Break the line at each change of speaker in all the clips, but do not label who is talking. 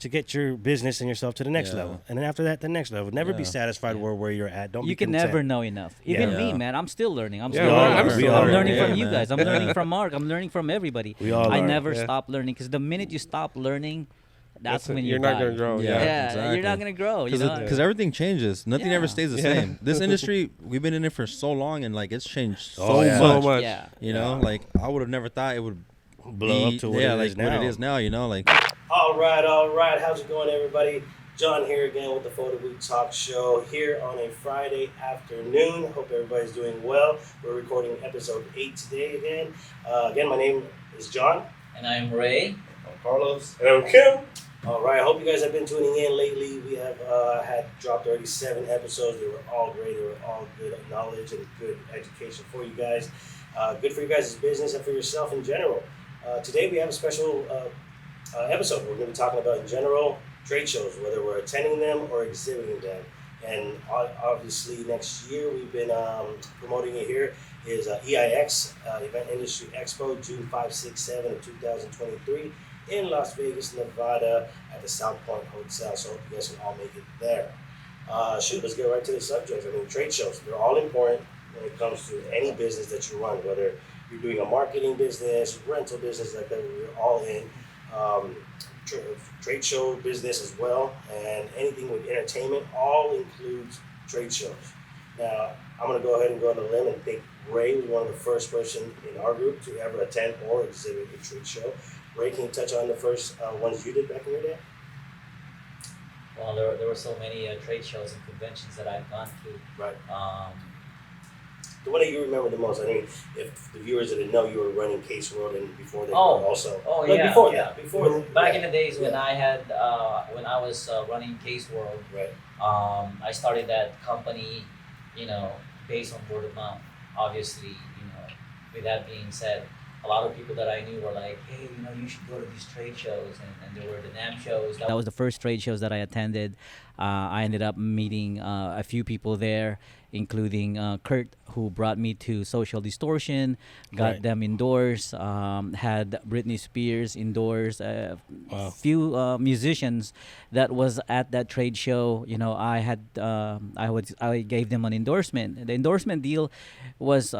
to get your business and yourself to the next level. And then after that, the next level. Never be satisfied where you're at. Don't be
You can
content.
never know enough. Even me, man. I'm still learning. I'm
Yeah,
still learning.
I'm still
I'm
learning.
learning from you guys. I'm learning from Mark. I'm learning from everybody.
We all
I
are.
never stop learning, because the minute you stop learning, that's when
you're
you
not
die.
going to grow.
Yeah,
exactly.
you're not gonna grow. You know?
Because everything changes. Nothing ever stays the
Yeah.
same. This industry, we've been in it for so long, and like it's changed
Oh, yeah.
So much.
Yeah.
You know, like I would have never thought it would
Blow up to what it is now.
what it is now. You know, like
All right. How's it going, everybody? John here again with the Photo Booth Talk Show here on a Friday afternoon. Hope everybody's doing well. We're recording episode 8 today again. Again, my name is John.
And I'm Ray.
I'm Carlos. And I'm Kim. All right. I hope you guys have been tuning in lately. We have had dropped already 7 episodes. They were all great. They were all good knowledge and good education for you guys. Good for you guys' business and for yourself in general. Today we have a special episode. We're going to be talking about, in general, trade shows, whether we're attending them or exhibiting them. And obviously next year we've been promoting it here is EIX, Event Industry Expo, June 5, 6, 7 of 2023 in Las Vegas, Nevada at the South Point Hotel. So I hope you guys can all make it there. Let's get right to the subject. I mean, trade shows, they're all important when it comes to any business that you run, whether you're doing a marketing business, rental business, like that, we're all in. Trade show business as well, and anything with entertainment all includes trade shows. Now, I'm going to go ahead and go on a limb and think Ray was one of the first person in our group to ever attend or exhibit a trade show. Ray, can you touch on the first ones you did back in your day?
Well, there were so many trade shows and conventions that I've gone to.
Right. The one that you remember the most, I mean, if the viewers didn't know, you were running Case World and before they were also.
Oh,
like
yeah.
Before
yeah.
that. Before
Back in the days when I had, when I was running Case World,
Right.
I started that company, based on word of mouth. Obviously, with that being said, a lot of people that I knew were like, hey, you should go to these trade shows, and there were the NAMM shows.
That was the first trade shows that I attended. I ended up meeting a few people there, including Kurt, who brought me to Social Distortion, got them indoors, had Britney Spears indoors, few musicians that was at that trade show. I gave them an endorsement. The endorsement deal was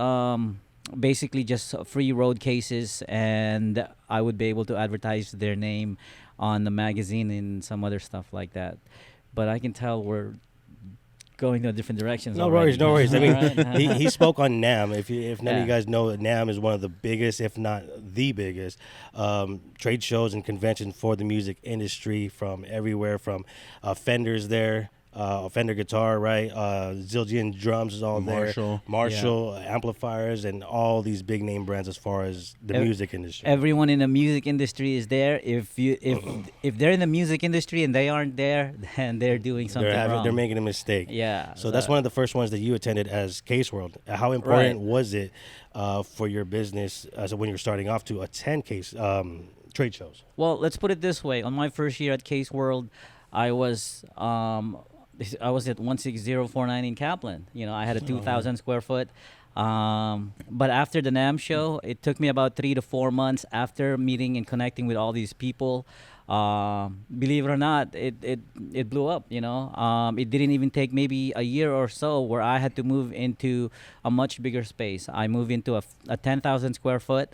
basically just free road cases, and I would be able to advertise their name on the magazine and some other stuff like that. But I can tell we're going to different directions.
No worries. I mean,
Right.
he spoke on NAMM. If none of you
Yeah.
guys know, NAMM is one of the biggest, if not the biggest, trade shows and conventions for the music industry from everywhere, from Fender's there. Fender guitar, right? Zildjian drums is all
Marshall.
there. Marshall amplifiers, and all these big name brands as far as the music industry.
Everyone in the music industry is there. If they're in the music industry and they aren't there, then they're doing something wrong.
They're making a mistake.
Yeah.
So that's one of the first ones that you attended as Case World. How important was it for your business when you were starting off to attend trade shows?
Well, let's put it this way. On my first year at Case World, I was at 16049 in Kaplan. I had a 2,000 square foot. But after the NAMM show, it took me about 3 to 4 months after meeting and connecting with all these people. Believe it or not, it blew up. It didn't even take maybe a year or so where I had to move into a much bigger space. I moved into a 10,000 square foot.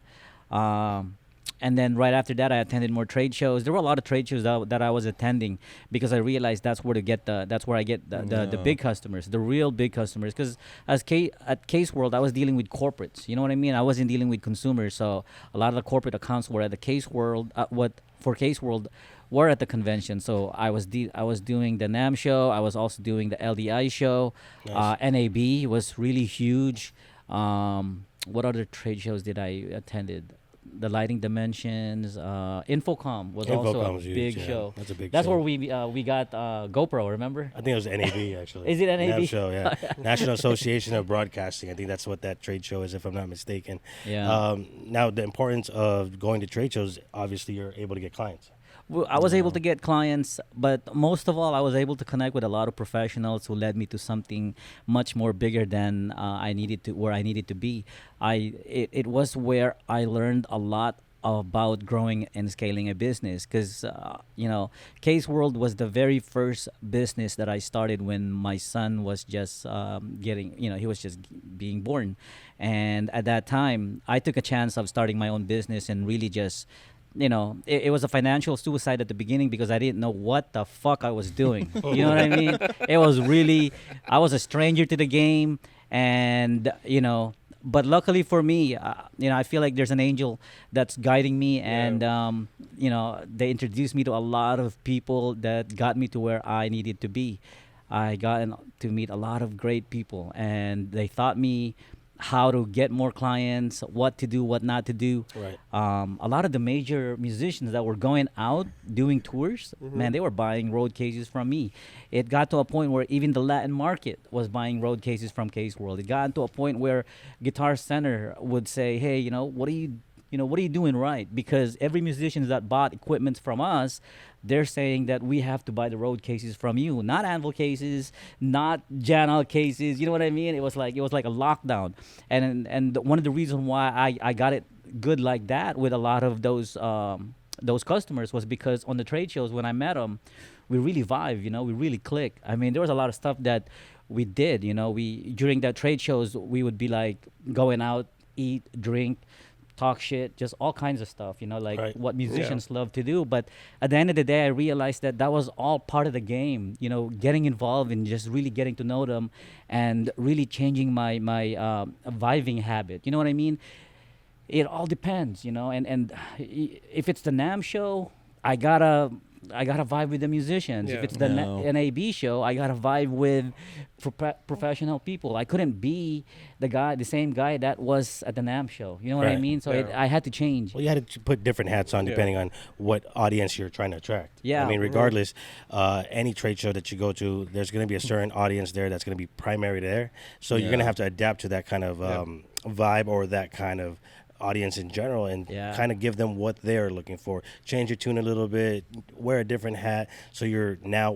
And then right after that, I attended more trade shows. There were a lot of trade shows that I was attending because I realized that's where I get the big customers, the real big customers. Because at Case World, I was dealing with corporates. You know what I mean? I wasn't dealing with consumers. So a lot of the corporate accounts were at the Case World. For Case World, were at the convention. So I was doing the NAMM show. I was also doing the LDI show.
Nice.
NAB was really huge. What other trade shows did I attended? The Lighting Dimensions, Infocom was also a
huge,
big
yeah.
show.
That's a big
That's
show.
where we got GoPro. Remember?
I think it was NAB actually.
Is it NAB?
NAB show, yeah. National Association of Broadcasting. I think that's what that trade show is, if I'm not mistaken.
Yeah.
Now, the importance of going to trade shows, obviously, you're able to get clients.
Well, I was able to get clients, but most of all, I was able to connect with a lot of professionals who led me to something much more bigger than where I needed to be. It was where I learned a lot about growing and scaling a business because Case World was the very first business that I started when my son was just getting, he was just being born. And at that time, I took a chance of starting my own business and really just, it was a financial suicide at the beginning because I didn't know what the fuck I was doing. You know what I mean? It was really, I was a stranger to the game. And, but luckily for me, I feel like there's an angel that's guiding me, and they introduced me to a lot of people that got me to where I needed to be. I got to meet a lot of great people, and they taught me how to get more clients, what to do, what not to do.
Right.
A lot of the major musicians that were going out doing tours, man, they were buying road cases from me. It got to a point where even the Latin market was buying road cases from Case World. It got to a point where Guitar Center would say, hey, what are you doing right? Because every musician that bought equipment from us, they're saying that we have to buy the road cases from you, not Anvil cases, not Janal cases. You know what I mean? It was like a lockdown, and one of the reasons why I got it good like that with a lot of those customers was because on the trade shows when I met them, we really vibe. We really click. I mean, there was a lot of stuff that we did. We during that trade shows we would be like going out, eat, drink, talk shit, just all kinds of stuff, like
Right.
what musicians love to do. But at the end of the day, I realized that was all part of the game, getting involved and just really getting to know them and really changing my vibing habit. You know what I mean? It all depends, and if it's the NAMM show, I gotta vibe with the musicians.
Yeah.
If it's the
No.
NAB show, I gotta vibe with professional people. I couldn't be the same guy that was at the NAMM show. You know what I
Right.
mean? So
Yeah.
I had to change.
Well, you had to put different hats on
Yeah.
depending on what audience you're trying to attract.
Yeah.
I mean, regardless, any trade show that you go to, there's going to be a certain audience there that's going to be primary there. So you're going to
Yeah.
have to adapt to that kind of vibe or that kind of audience in general and
Yeah.
kind of give them what they're looking for. Change your tune a little bit, wear a different hat, so you're now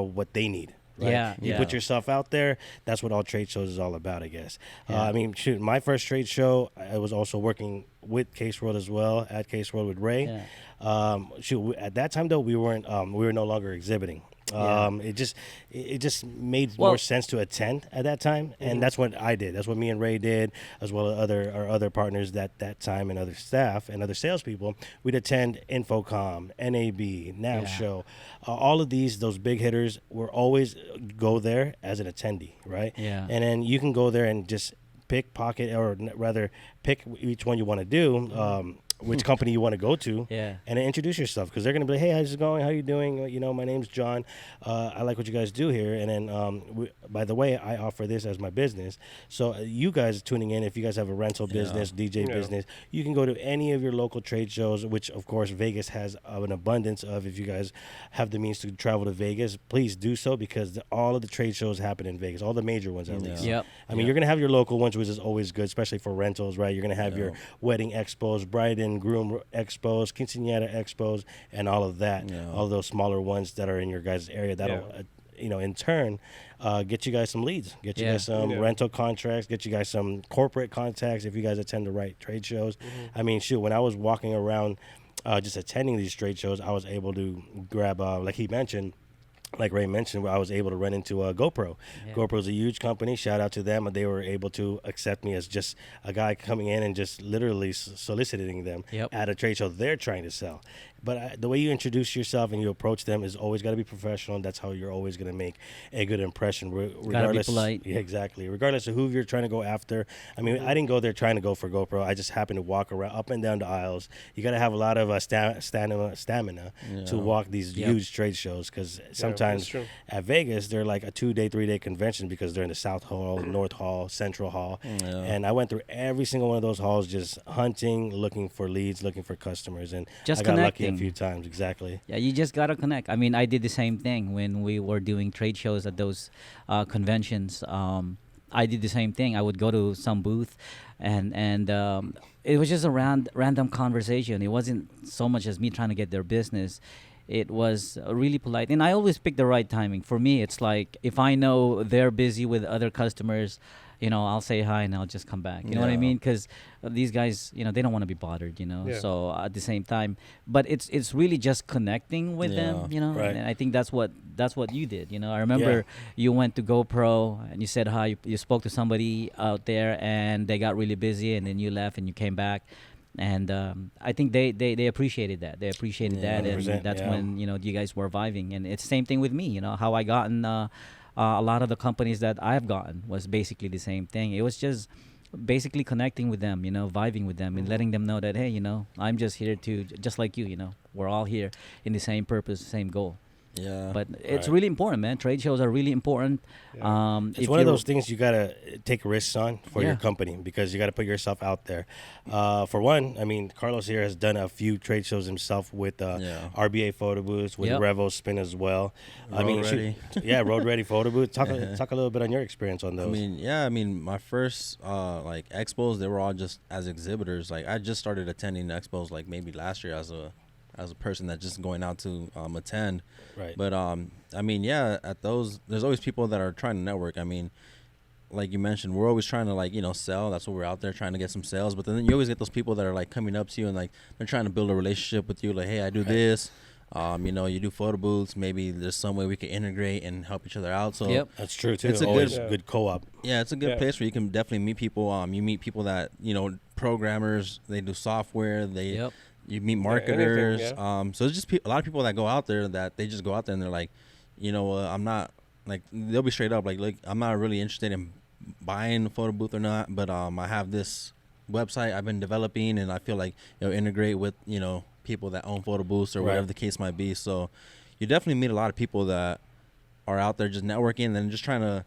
what they need. Right?
Yeah,
You
yeah.
put yourself out there. That's what all trade shows is all about, I guess.
Yeah.
I mean, shoot, my first trade show, I was also working with Case World as well, at Case World with Ray.
Yeah.
At that time though, we were no longer exhibiting.
Yeah.
It just made
Well-
more sense to attend at that time, and that's what I did. That's what me and Ray did, as well as our other partners that time and other staff and other salespeople. We'd attend Infocom, NAB, NAM
Yeah.
show, all of those big hitters. Were always go there as an attendee, right?
Yeah.
And then you can go there and just pickpocket, or rather pick each one you want to do. Which company you want to go to,
Yeah.
and then introduce yourself, because they're going to be like, hey, how's it going? How you doing? My name's John. I like what you guys do here. And then, by the way, I offer this as my business. So you guys tuning in, if you guys have a rental business, DJ
Yeah.
business, you can go to any of your local trade shows, which, of course, Vegas has an abundance of. If you guys have the means to travel to Vegas, please do so, because all of the trade shows happen in Vegas, all the major ones at
Yeah.
least.
Yep.
I mean, you're going to have your local ones, which is always good, especially for rentals, right? You're going to have your
Yeah.
wedding expos, bride and groom expos, quinceañera expos, and all of that.
Yeah.
All those smaller ones that are in your guys' area. That'll, in turn, get you guys some leads, get you
Yeah.
guys some
Yeah.
rental contracts, get you guys some corporate contacts if you guys attend the right trade shows. I mean, shoot, when I was walking around just attending these trade shows, I was able to grab, like Ray mentioned, I was able to run into GoPro.
Yeah.
GoPro's a huge company. Shout out to them. They were able to accept me as just a guy coming in and just literally soliciting them
Yep.
at a trade show they're trying to sell. But the way you introduce yourself and you approach them is always got to be professional. That's how you're always going to make a good impression. Regardless,
polite.
Yeah, exactly. Regardless of who you're trying to go after. I mean, I didn't go there trying to go for GoPro. I just happened to walk around up and down the aisles. You got to have a lot of stamina to walk these
Yep.
huge trade shows, because sometimes
that's true.
at Vegas they're like a 2-day, 3-day convention, because they're in the South Hall, North Hall, Central Hall.
Yeah.
And I went through every single one of those halls just hunting, looking for leads, looking for customers, and
Just
I got lucky a
connecting.
few times. Exactly.
Yeah, you just gotta connect. I mean, I did the same thing when we were doing trade shows at those conventions. I did the same thing. I would go to some booth, and it was just a random conversation. It wasn't so much as me trying to get their business. it was really polite, and I always pick the right timing. For me, it's like if I know they're busy with other customers, I'll say hi and I'll just come back. You know what I
Yeah.
mean? Because these guys, they don't want to be bothered.
Yeah.
So at the same time, but it's really just connecting with them.
Yeah.
Right.
And I think that's what you did. I remember you went to GoPro and you said hi. You spoke to somebody out there, and they got really busy, and then you left and you came back. And I think they appreciated that. They appreciated
Yeah,
that, and
100%,
that's
yeah.
when you guys were vibing. And it's the same thing with me. How I gotten a lot of the companies that I've gotten was basically the same thing. It was just basically connecting with them, vibing with them, and letting them know that hey, I'm just here to just like you. We're all here in the same purpose, same goal.
Yeah.
But it's
Right.
really important, man. Trade shows are really important.
Yeah.
It's
If
one of
you're-
those things you gotta take risks on for your
Yeah.
company, because you gotta put yourself out there. For one, I mean, Carlos here has done a few trade shows himself with
Yeah.
RBA photo booths, with
Yep.
RevoSpin as well.
Road Ready.
yeah, Road Ready photo booth. Talk a little bit on your experience on those.
I mean, my first like expos, they were all just as exhibitors. Like I just started attending expos like maybe last year as a person that's just going out to attend.
Right.
But I mean, yeah, at those, there's always people that are trying to network. I mean, like you mentioned, we're always trying to like sell. That's what we're out there trying to get some sales. But then you always get those people that are like coming up to you and like they're trying to build a relationship with you. Like, hey, I do this. You do photo booths. Maybe there's some way we can integrate and help each other out. So
Yep.
That's true too.
It's a
Always
good-
good co-op.
yeah, it's a good
Yeah.
place where you can definitely meet people. You meet people that programmers. They do software.
Yep.
You meet
anything,
marketers.
yeah.
So it's just a lot of people that go out there that they just go out there and they're like, I'm not like, they'll be straight up like I'm not really interested in buying a photo booth or not, but I have this website I've been developing and I feel like integrate with people that own photo booths or
Right.
whatever the case might be. So you definitely meet a lot of people that are out there just networking and just trying to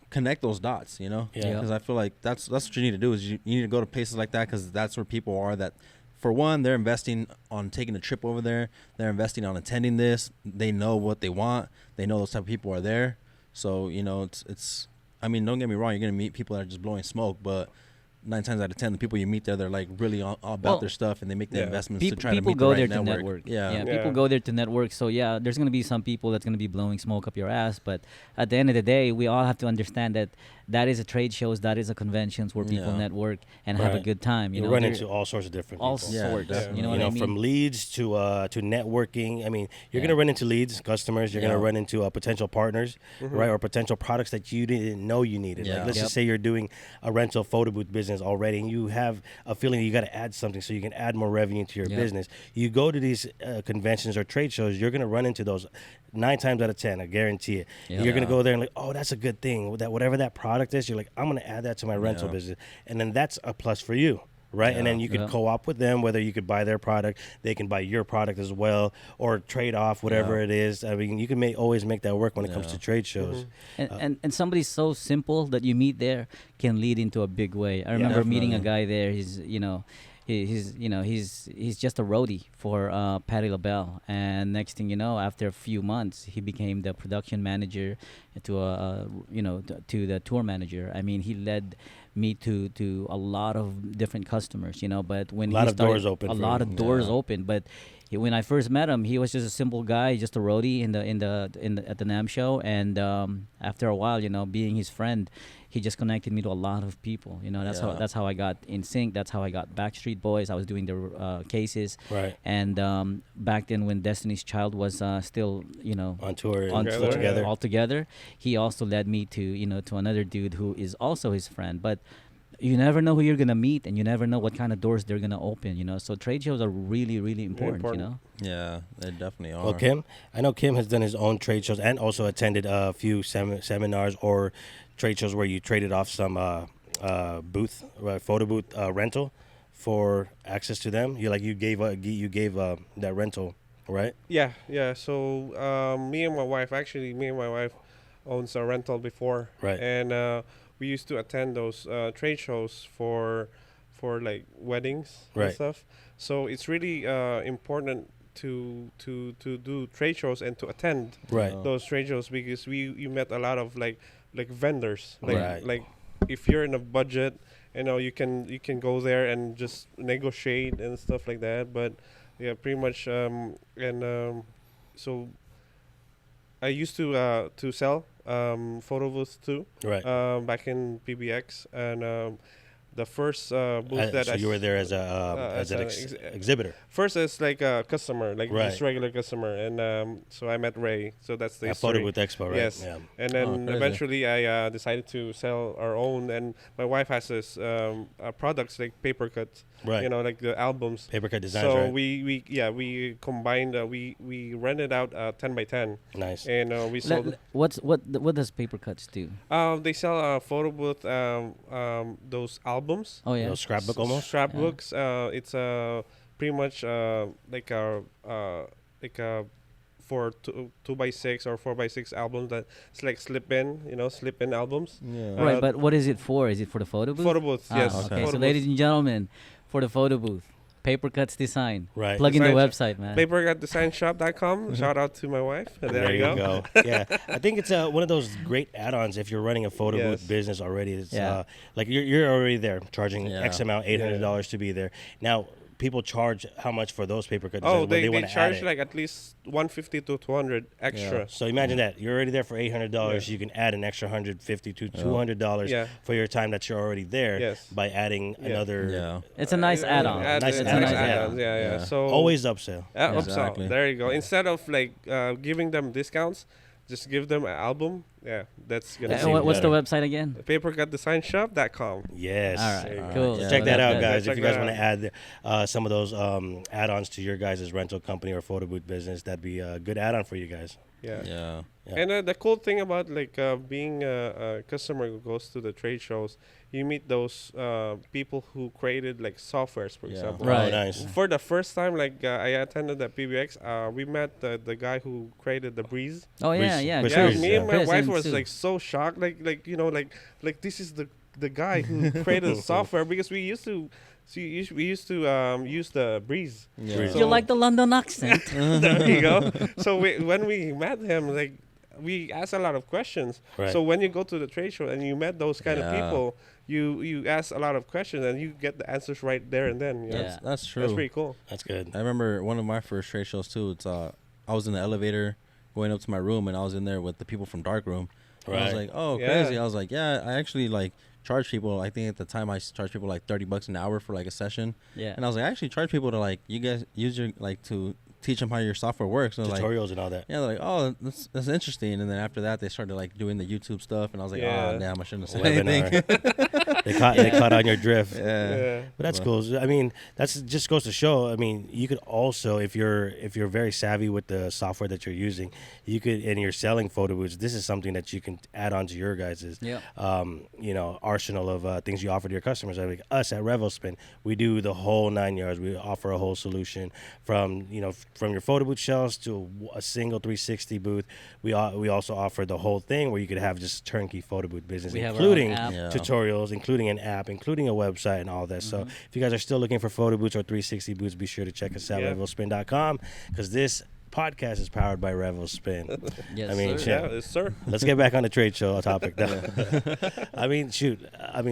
connect those dots,
Yeah.
because I feel like that's what you need to do is you need to go to places like that because that's where people are that, for one, they're investing on taking a trip over there. They're investing on attending this. They know what they want. They know those type of people are there. So, it's I mean, don't get me wrong. You're going to meet people that are just blowing smoke, but 9 times out of 10, the people you meet there, they're like really all about
Well,
their stuff and they make the
yeah.
investments to
People,
try to
people
meet
go
the right
there to
network.
network.
Yeah.
People go there to network. So yeah, there's gonna be some people that's gonna be blowing smoke up your ass. But at the end of the day, we all have to understand that is a trade shows, that is a conventions where people
Yeah.
network and have a
Right.
good time.
You
know,
run
They're
into all sorts of different
all
people.
Yeah,
sorts.
definitely.
You know what I mean?
From leads to networking. I mean, you're
Yeah.
gonna run into leads, customers. You're gonna
Yeah.
run into potential partners, right, or potential products that you didn't know you needed. Like,
Yeah.
let's
Yep.
just say you're doing a rental photo booth business already, and you have a feeling you got to add something so you can add more revenue to your
Yep.
business. You go to these conventions or trade shows, you're gonna run into those 9 times out of 10. I guarantee it.
Yeah.
You're gonna
Yeah.
go there and like, oh, that's a good thing. That whatever that product is, you're like, I'm gonna add that to my rental
Yeah.
business, and then that's a plus for you. Right, and
Yeah.
then you could
Yeah.
co-op with them, whether you could buy their product, they can buy your product as well, or trade off whatever
Yeah.
it is. I mean, you can always make that work when it comes
Yeah.
to trade shows.
And somebody so simple that you meet there can lead into a big way. I remember meeting a
Definitely.
guy there. He's just a roadie for Patti LaBelle, and next thing you know, after a few months, he became the production manager to the tour manager. I mean, he led me to a lot of different customers, but when
A lot
he
of
started,
doors open
a
for
lot
him.
of doors
Yeah.
open, but when I first met him, he was just a simple guy, just a roadie at the NAM show, and after a while, being his friend, he just connected me to a lot of people.
Yeah.
That's how I got In Sync. That's how I got Backstreet Boys. I was doing the cases,
Right,
and back then when Destiny's Child was still
on tour and
on
Together,
tour
together.
all together, he also led me to another dude who is also his friend, but. You never know who you're gonna meet, and you never know what kind of doors they're gonna open. So trade shows are really, really important.
important.
Yeah, they definitely are.
Well, Kim, I know Kim has done his own trade shows and also attended a few seminars or trade shows where you traded off some booth, photo booth rental for access to them. You gave that rental, right?
Yeah. So me and my wife owns a rental before,
Right.
and we used to attend those trade shows for like weddings
Right.
and stuff. So it's really important to do trade shows and to attend
Right.
those trade shows because you met a lot of like vendors, like
Right.
like if you're in a budget, you can go there and just negotiate and stuff like that. But yeah, pretty much I used to sell photo booths too,
Right.
back in PBX, and the first booth that
So you were there as an exhibitor.
first as like a customer, like
Right.
just regular customer, and so I met Ray. So that's the
At Photo
history.
Booth Expo, right?
Yes.
Yeah.
And then
crazy.
eventually I decided to sell our own, and my wife has this products like paper cuts,
Right.
you know, like the albums.
Paper cut designs,
So
right?
we combined we rented out 10 by 10,
Nice.
and we sold.
What does paper cuts do?
They sell a photo booth, those albums,
Oh yeah.
Little scrapbook almost.
scrapbooks. It's pretty much like a for 2x6 or 4x6 albums that it's like slip in albums.
Yeah.
Right, but what is it for? Is it for the photo booth?
Photo booths,
Ah,
yes.
Okay,
Photo
so
booths.
ladies and gentlemen, for the photo booth, paper cuts design.
Right.
Plug in the
Design
website, man.
Papercutdesignshop.com. Shout out to my wife. There you go.
Yeah, I think it's one of those great add-ons if you're running a photo
Yes.
booth business already. It's
Yeah.
like you're already there, charging
Yeah.
X amount, $800 to be there. Now, people charge how much for those paper cut designs
Oh,
when
they
want to add
charge
it.
like at least 150 to 200 extra.
So imagine that you're already there for $800.
Yeah.
You can add an extra $150 to $200
Yeah.
for your time that you're already there
Yes.
by adding
Yeah.
another.
Yeah.
It's a nice add-on.
Nice
It's
add-on.
nice
Yeah.
add-ons. Yeah.
Yeah.
So
Always upsell.
upsell.
Exactly.
There you go. Instead of like giving them discounts, just give them an album. Yeah, that's gonna
Yeah,
save
What's the
better.
website again?
papercutdesignshop.com.
Yes.
All right,
There you go.
cool.
Yeah.
Check that out,
That's
guys.
Check
If you guys
that
want to add some of those add-ons to your guys' rental company or photo booth business, that'd be a good add-on for you guys.
Yeah.
Yeah.
Yeah.
And the cool thing about like being a customer who goes to the trade shows, you meet those people who created like softwares, for
Yeah.
example.
Right.
Oh, nice.
For the first time, like I attended the PBX, we met the guy who created the Breeze.
Oh yeah,
Chris-
yeah.
Chris
Yeah,
Breeze,
me and my
Chris
wife
and
was
Sue.
like so shocked, like you know, like this is the guy who created the software, because we used to use the Breeze.
Yeah.
Breeze.
You like the London accent?
There you go. So when we met him, like we asked a lot of questions.
Right.
So when you go to the trade show and you met those kind of
Yeah.
people, you ask a lot of questions and you get the answers right there and then. You know?
Yeah.
That's true.
That's pretty cool.
That's good.
I remember one of my first trade shows too. It's I was in the elevator going up to my room, and I was in there with the people from Darkroom. And I was
Right.
like, oh,
Yeah.
crazy. I was like, yeah, I actually like charge people. I think at the time I charged people like $30 an hour for like a session.
Yeah.
And I was like, I actually charge people to like, you guys use your like to teach them how your software works. And I was like,
Tutorials and all that.
yeah, they're like, oh, that's interesting. And then after that, they started like doing the YouTube stuff, and I was like,
Yeah.
oh, damn, I shouldn't have said anything.
Webinar. they caught on your drift.
Yeah.
Yeah.
But that's cool. I mean, that's just goes to show. I mean, you could also, if you're very savvy with the software that you're using, you could, and you're selling photo booths. This is something that you can add on to your guys'
Yeah.
arsenal of things you offer to your customers. I mean, us at RevoSpin, we do the whole 9 yards. We offer a whole solution from your photo booth shelves to a single 360 booth. We also offer the whole thing where you could have just turnkey photo booth business,
We have our own
including
app.
Yeah.
tutorials, including an app, including a website, and all that. So if you guys are still looking for photo booths or 360 booths, be sure to check us out
Yeah.
at RevoSpin.com, because this podcast is powered by RevoSpin.
Yes,
I mean,
sir.
shit.
Yeah, yes, sir.
Let's get back on the trade show topic. I mean,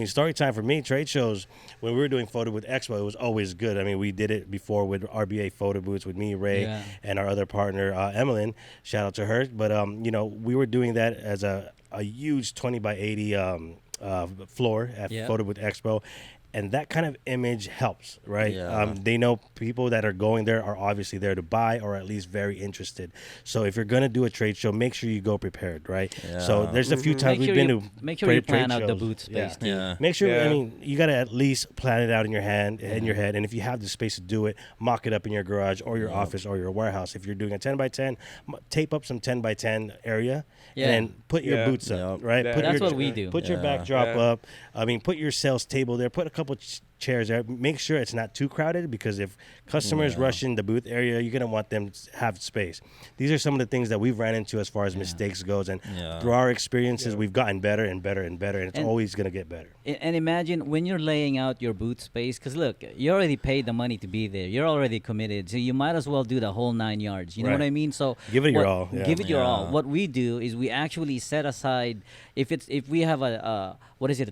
story time for me. Trade shows, when we were doing Photo Booth Expo, it was always good. I mean, we did it before with RBA Photo Booths with me, Ray,
Yeah.
and our other partner, Emmeline. Shout out to her. But we were doing that as a huge 20 by 80 floor at
Yeah.
Photo Booth Expo. And that kind of image helps, right?
Yeah.
They know people that are going there are obviously there to buy, or at least very interested. So if you're going to do a trade show, make sure you go prepared, right? So
Yeah.
there's a few times
Make
we've
sure
been
you,
to
make sure you
trade
plan out the
shows.
booth space.
Yeah.
too.
Yeah.
Make sure,
Yeah.
I mean, you got to at least plan it out in your head, and if you have the space to do it, mock it up in your garage or your office or your warehouse. If you're doing a 10 by 10, tape up some 10 by 10 area,
Yeah.
and then put your
Yeah.
boots up,
Yeah.
right?
Yeah.
Put
That's
your,
what we do.
Put your
Yeah.
backdrop
Yeah.
up. I mean, put your sales table there. Put a couple chairs there. Make sure it's not too crowded, because if customers
Yeah.
rush in the booth area, you're gonna want them to have space. These are some of the things that we've ran into as far as mistakes goes, and
Yeah.
through our experiences,
Yeah.
we've gotten better and better and better, and it's
And-
always gonna get better.
And imagine when you're laying out your booth space, because look, you already paid the money to be there. You're already committed, so you might as well do the whole 9 yards. You know what
Right.
I mean? So
Give it your
what-
all, yeah.
Give it your all.
Yeah.
What we do is we actually set aside, if we have a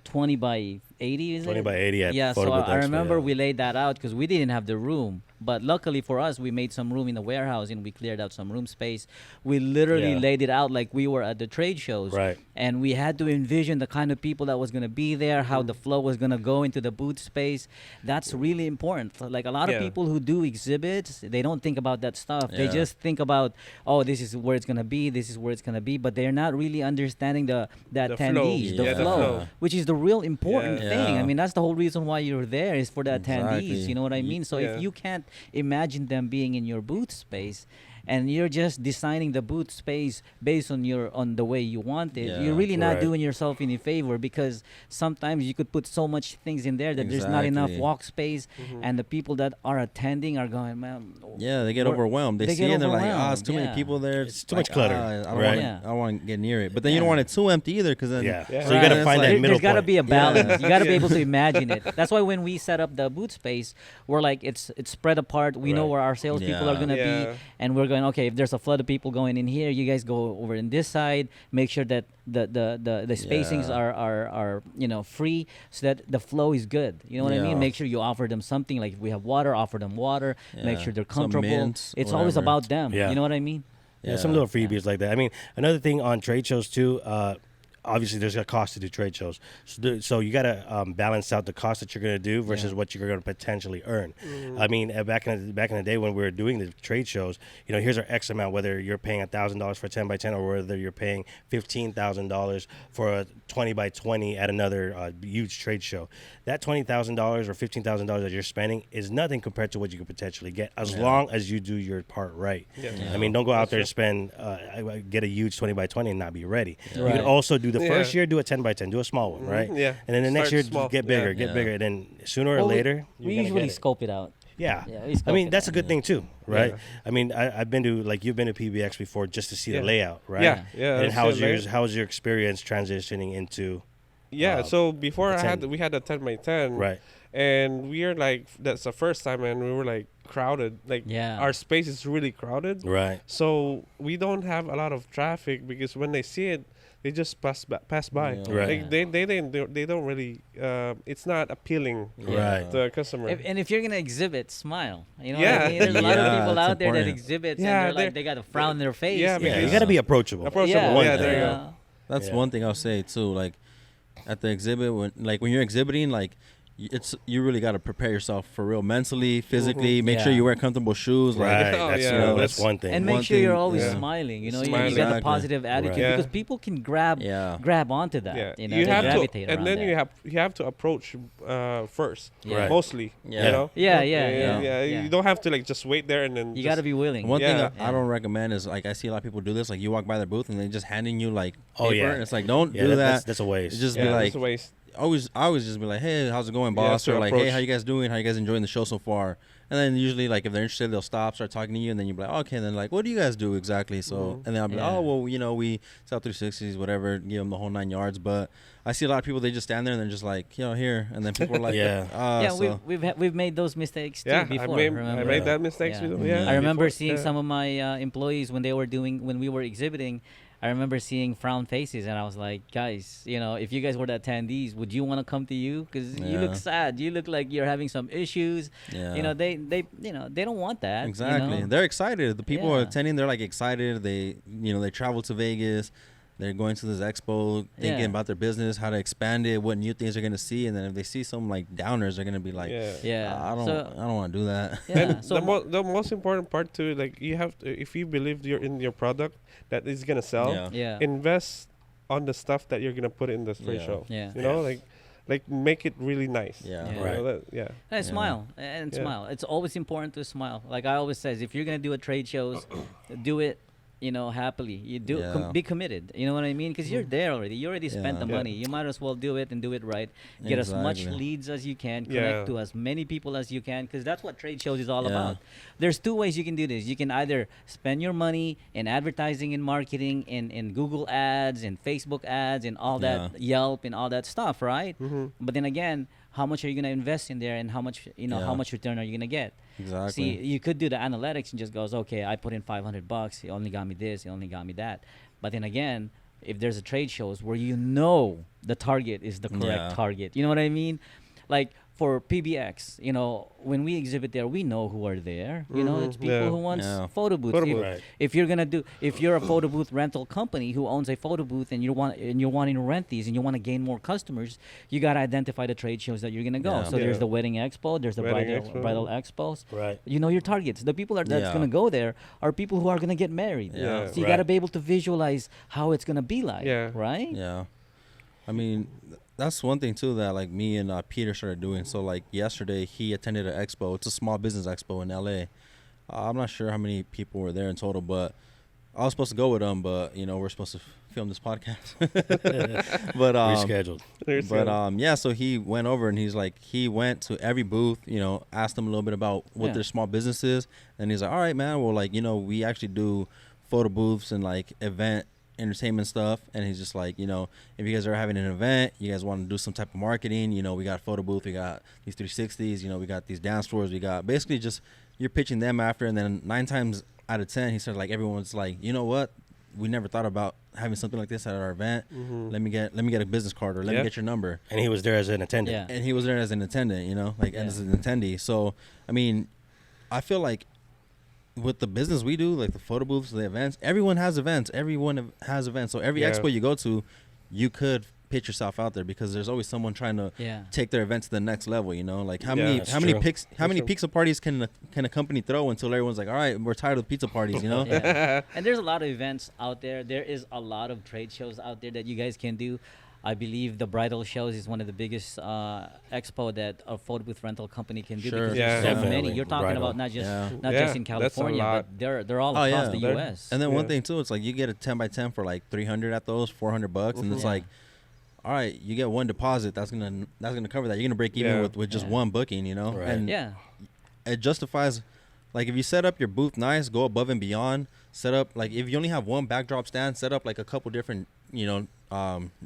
20 by 80, is
20
it?
by 80 at
Yeah.
Photo
So
Booth
I
Expo,
remember
yeah.
we laid that out because we didn't have the room But luckily for us, we made some room in the warehouse and we cleared out some room space. We literally
Yeah.
laid it out like we were at the trade shows.
Right.
And we had to envision the kind of people that was going to be there, how the flow was going to go into the booth space. That's really important. Like a lot of
Yeah.
people who do exhibits, they don't think about that stuff. They
Yeah.
just think about, oh, this is where it's going to be, this is where it's going to be, but they're not really understanding the
The flow.
attendees, the
Yeah, the
flow,
flow.
which is the real important
Yeah.
thing.
Yeah.
I mean, that's the whole reason why you're there, is for the attendees.
Exactly.
You know what I mean? So
Yeah.
if you can't imagine them being in your booth space, and you're just designing the booth space based on the way you want it,
Yeah.
you're really not
Right.
doing yourself any favor, because sometimes you could put so much things in there that there's not enough
Exactly.
walk space, and the people that are attending are going, man.
Yeah, they get
we're-
overwhelmed. They
they
see
get
it and they're like,
overwhelmed,
it's too
yeah.
many people there.
It's too
like,
much clutter,
I don't
right?
want
Yeah.
I don't want to get near it. But then you
Yeah.
don't want it too empty either, because then
Yeah.
Yeah.
So you got to
it's
find
like-
that middle
There's got to
point.
be a balance. You got to be
Yeah.
able to imagine it. That's why when we set up the booth space, we're like, it's spread apart. We know
Right.
where our salespeople
Yeah.
are gonna
Yeah.
be, and we're going, okay, if there's a flood of people going in here, you guys go over in this side. Make sure that the spacings
Yeah.
are free, so that the flow is good. You know what I
Yeah.
mean? Make sure you offer them something. Like if we have water, offer them water. Make
Yeah.
sure they're
Some
comfortable.
mints,
It's always
whatever.
about them.
Yeah.
You know what I mean?
Yeah, some little freebies like that. I mean, another thing on trade shows too. Obviously, there's a cost to do trade shows, so you got to balance out the cost that you're going to do versus
Yeah.
what you're going to potentially earn. I mean, back in the day when we were doing the trade shows, here's our X amount. Whether you're paying $1,000 for a 10 by 10, or whether you're paying $15,000 for a 20 by 20 at another huge trade show, that $20,000 or $15,000 that you're spending is nothing compared to what you could potentially get, as long as you do your part right.
Yeah.
I mean, don't go out there and spend get a huge 20 by 20 and not be ready. You
Right.
can also do the
Yeah.
first year, do a 10 by 10, do a small one, right?
Yeah.
And then the next year,
Start small.
get bigger,
Yeah.
get
Yeah.
bigger. And then sooner or
Well,
later,
we
you're gonna
usually
get it.
scope it out.
Yeah.
Yeah, we
I
scope
mean,
it
that's a
out.
good thing too, right?
Yeah.
I mean, you've been to PBX before just to see
Yeah.
the layout, right?
Yeah. Yeah.
And
that's
how's
it, right?
how's your experience transitioning into
Yeah. So before
the 10.
we had a 10 by 10.
right?
And we are like, that's the first time, and we were like crowded. Like,
Yeah.
our space is really crowded.
Right.
So we don't have a lot of traffic, because when they see it, they just pass by.
Yeah.
Right.
Like they don't really. It's not appealing
Right.
to a customer.
And if you're gonna exhibit, smile. You know
Yeah.
what I mean? There's a lot of
Yeah,
people
it's
out there that
important.
exhibits,
Yeah,
and they're like,
they're-
they got a frown in their face.
Yeah,
Yeah,
because-
you got to be approachable.
Approachable.
One
Yeah,
thing.
there you
yeah.
go.
That's
Yeah.
one thing I'll say too. Like at the exhibit, when you're exhibiting, like you really got to prepare yourself for real, mentally, physically. Make sure
Yeah.
you wear comfortable shoes. Like
Right.
Oh,
That's,
yeah.
that's one thing.
And make
One
sure you're
thing-
always
yeah.
smiling. You know, you
Smiling.
got the
Exactly.
positive attitude,
Right.
Yeah.
because people can grab
Yeah.
onto that.
Yeah,
You know,
you
they
have
gravitate
to,
around
and then
that.
you have to approach first,
Yeah.
Right.
mostly.
Yeah.
You know.
Yeah, yeah.
You don't have to like just wait there and then.
You got to be willing.
One thing
Yeah.
I don't recommend is like I see a lot of people do this. Like you walk by their booth and they just handing you like
Oh,
paper.
yeah.
And it's like don't
Yeah,
do that.
That's a waste.
Just
Yeah,
be like
it's a waste.
I always just be like, hey, how's it going,
Yeah,
boss?
to
Or like,
approach.
hey, how you guys doing? How you guys enjoying the show so far? And then usually like if they're interested, they'll stop, start talking to you, and then you'll be like, okay. And then like, what do you guys do exactly? So and then I'll be
Yeah.
like, oh well, we sell 360s, whatever, give them the whole 9 yards. But I see a lot of people, they just stand there and they're just like, here, and then people are like,
Yeah.
Yeah,
so,
we've made those mistakes too
Yeah,
before.
I
remember?
made that mistakes
Yeah.
with them.
Yeah.
Yeah,
I remember
before,
seeing
yeah.
some of my employees when we were exhibiting. I remember seeing frown faces, and I was like, guys, if you guys were the attendees, would you want to come to you? Because you look
Yeah.
sad. You look like you're having some issues.
yeah.
They don't want that.
Exactly. They're excited. The people
Yeah.
attending, they're like excited. They travel to Vegas. They're going to this expo, thinking
Yeah.
about their business, how to expand it, what new things they're gonna see, and then if they see some like downers, they're gonna be like,
Yeah.
Yeah.
I don't want to do that.
Yeah.
And
So
the most important part too, like you have to, if you believe you're in your product that is gonna sell,
Yeah.
yeah.
invest on the stuff that you're gonna put in the trade
Yeah.
show.
Yeah.
You know, like make it really nice.
Yeah.
Yeah.
You
Right.
know,
And
Yeah.
smile and
Yeah.
smile. It's always important to smile. Like I always says, if you're gonna do a trade shows, do it, happily. You do
Yeah.
be committed. You know what I mean? Because you're there already. You already spent the
Yeah.
money. You might as well do it and do it right. Get as much
Exactly.
leads as you can.
Yeah.
Connect to as many people as you can. Because that's what trade shows is all
Yeah.
about. There's two ways you can do this. You can either spend your money in advertising and marketing, in Google ads, and Facebook ads, and all that, Yelp, and all that stuff, right? But then again, how much are you gonna invest in there, and how much how
Yeah.
much return are you gonna get?
Exactly.
See, you could do the analytics and just goes, okay, I put in $500. He only got me this. He only got me that. But then again, if there's a trade shows where the target is the correct
Yeah.
target, you know what I mean? Like for PBX, when we exhibit there, we know who are there. It's people
yeah.
who want
Yeah.
photo booths.
Photo
If-
booth.
Right.
if you're a photo booth rental company who owns a photo booth and you're wanting to rent these and you want to gain more customers, you got to identify the trade shows that you're gonna go.
Yeah.
So there's
Yeah.
the wedding expo, there's the
Wedding
bridal
expo.
expos.
Right.
You know your targets. The people that's
Yeah.
gonna go there are people who are gonna get married.
Yeah.
So you
Right.
got to be able to visualize how it's gonna be like.
Yeah.
Right.
Yeah. I mean, that's one thing too that like me and Peter started doing. So like yesterday, he attended an expo. It's a small business expo in LA. I'm not sure how many people were there in total, but I was supposed to go with him. But we're supposed to film this podcast. But
Rescheduled.
yeah. So he went over and he went to every booth. Asked them a little bit about what
Yeah.
their small business is, and he's like, all right, man. Well, we actually do photo booths and like event entertainment stuff. And he's just like, if you guys are having an event, you guys want to do some type of marketing, we got a photo booth, we got these 360s, we got these dance floors, we got basically just you're pitching them after. And then 9 times out of 10, he said like everyone's like, you know what, we never thought about having something like this at our event. Let me get a business card, or let me
Yeah.
get your number.
And he was there as an attendant.
Yeah.
And he was there as an attendant, and as an attendee. So I mean, I feel like with the business we do, like the photo booths, the events, everyone has events. So every
Yeah.
expo you go to, you could pitch yourself out there, because there's always someone trying to
Yeah.
take their event to the next level. Like how
Yeah,
many
that's
how many
true.
pics how many
true.
pizza parties can a company throw until everyone's like, all right, we're tired of pizza parties.
Yeah. And there's a lot of events out there. There is a lot of trade shows out there that you guys can do. I believe the bridal shows is one of the biggest expo that a photo booth rental company can do,
Sure.
because
Yeah.
there's so
Definitely.
many. You're talking
Bridal.
about not just
Yeah.
not
Yeah,
just in
that's a
California,
lot.
but they're all
Oh,
across
yeah.
the
They're-
U.S.
And then one
Yeah.
thing too, it's like you get a 10x10 for like 300 at those, $400, and it's
Yeah.
like, all right, you get one deposit that's gonna cover that. You're gonna break even
Yeah.
with just
Yeah.
one booking,
Right.
and
yeah.
it justifies. Like if you set up your booth nice, go above and beyond. Set up like if you only have one backdrop stand, set up like a couple different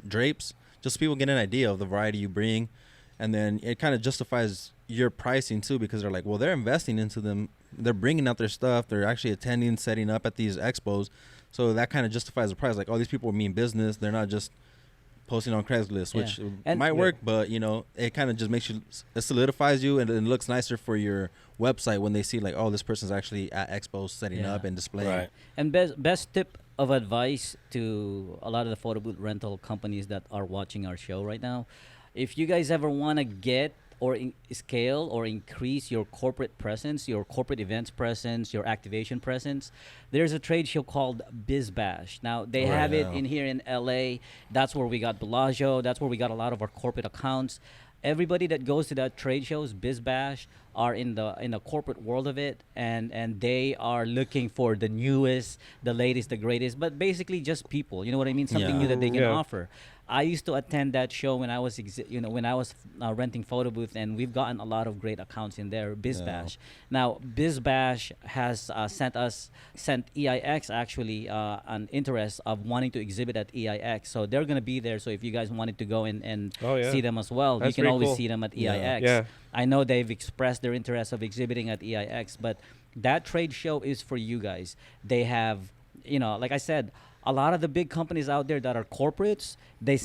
drapes, just so people get an idea of the variety you bring, and then it kind of justifies your pricing too, because they're like, well, they're investing into them, they're bringing out their stuff, they're actually attending, setting up at these expos, so that kind of justifies the price. Like, oh, these people mean business, they're not just posting on Craigslist, which
Yeah. And-
might work, but it kind of just makes you, it solidifies you, and it looks nicer for your website when they see like, oh, this person's actually at expos setting
Yeah.
up and displaying.
Right.
And best tip of advice to a lot of the photo booth rental companies that are watching our show right now, if you guys ever want to get or scale or increase your corporate presence, your corporate events presence, your activation presence, there's a trade show called BizBash. Now, they have it in here in LA. That's where we got Bellagio. That's where we got a lot of our corporate accounts. Everybody that goes to that trade shows, BizBash, are in the corporate world of it, and they are looking for the newest, the latest, the greatest, but basically just people. You know what I mean? Something
Yeah.
new that they can
Yeah.
offer. I used to attend that show when I was renting photo booth, and we've gotten a lot of great accounts in there. BizBash. Now, BizBash has sent EIX actually an interest of wanting to exhibit at EIX, so they're gonna be there. So if you guys wanted to go and
Oh, yeah.
see them as well,
That's
you can
pretty
always
cool.
see them at
Yeah.
EIX.
Yeah.
I know they've expressed their interest of exhibiting at EIX, but that trade show is for you guys. They have, like I said, a lot of the big companies out there that are corporates, they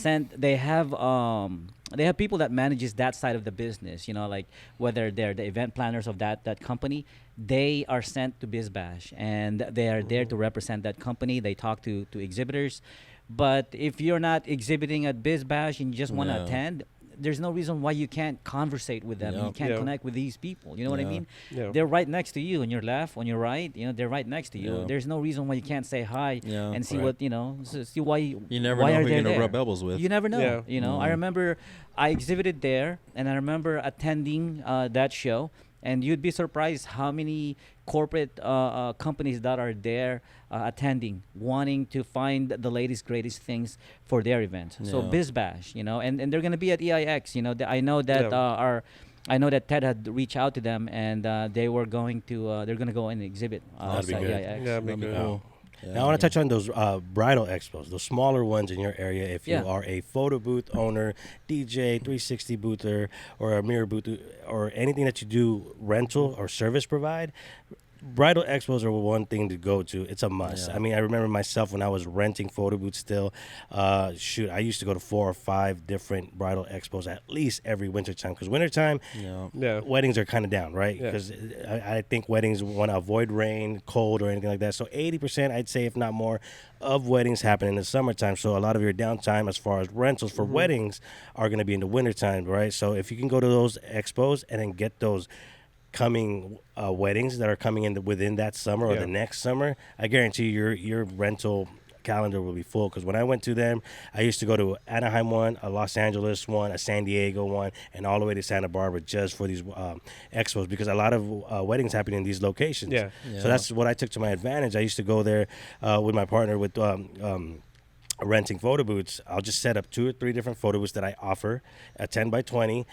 have people that manages that side of the business, like whether they're the event planners of that company, they are sent to BizBash, and they are there to represent that company. They talk to exhibitors. But if you're not exhibiting at BizBash and you just want to
Yeah.
attend, there's no reason why you can't conversate with them.
Yeah.
You can't
Yeah.
connect with these people. You know what I
Yeah.
mean?
Yeah.
They're right next to you, on your left, on your right. They're right next to you.
Yeah.
There's no reason why you can't say hi
Yeah.
and see
Right.
what see why
You never
why
know
are
who
they
you're gonna
there.
rub elbows with.
You never know.
Yeah.
I remember I exhibited there, and I remember attending that show. And you'd be surprised how many corporate companies that are there attending, wanting to find the latest, greatest things for their event. So
Yeah.
BizBash, and they're going to be at EIX. I know that
Yeah.
I know that Ted had reached out to them, and they were going to they're going to go and exhibit
That'd be
at
good.
EIX.
Yeah,
That'd be
good.
cool.
Now I want to touch on those bridal expos, those smaller ones in your area. If you
Yeah.
are a photo booth owner, DJ, 360 boother, or a mirror booth, or anything that you do rental or service provide, bridal expos are one thing to go to. It's a must.
Yeah.
I mean, I remember myself when I was renting photo booths still. I used to go to 4 or 5 different bridal expos at least every wintertime. Because wintertime,
Yeah.
weddings are kind of down, right?
Yeah.
Because I think weddings want to avoid rain, cold, or anything like that. So 80%, I'd say, if not more, of weddings happen in the summertime. So a lot of your downtime as far as rentals for weddings are going to be in the wintertime, right? So if you can go to those expos and then get those coming weddings that are coming in within that summer or
Yeah.
the next summer, I guarantee your rental calendar will be full. Because when I went to them, I used to go to Anaheim one, a Los Angeles one, a San Diego one, and all the way to Santa Barbara just for these expos, because a lot of weddings happen in these locations.
Yeah.
So that's what I took to my advantage. I used to go there with my partner with renting photo booths. I'll just set up 2 or 3 different photo booths that I offer, a 10 by 20,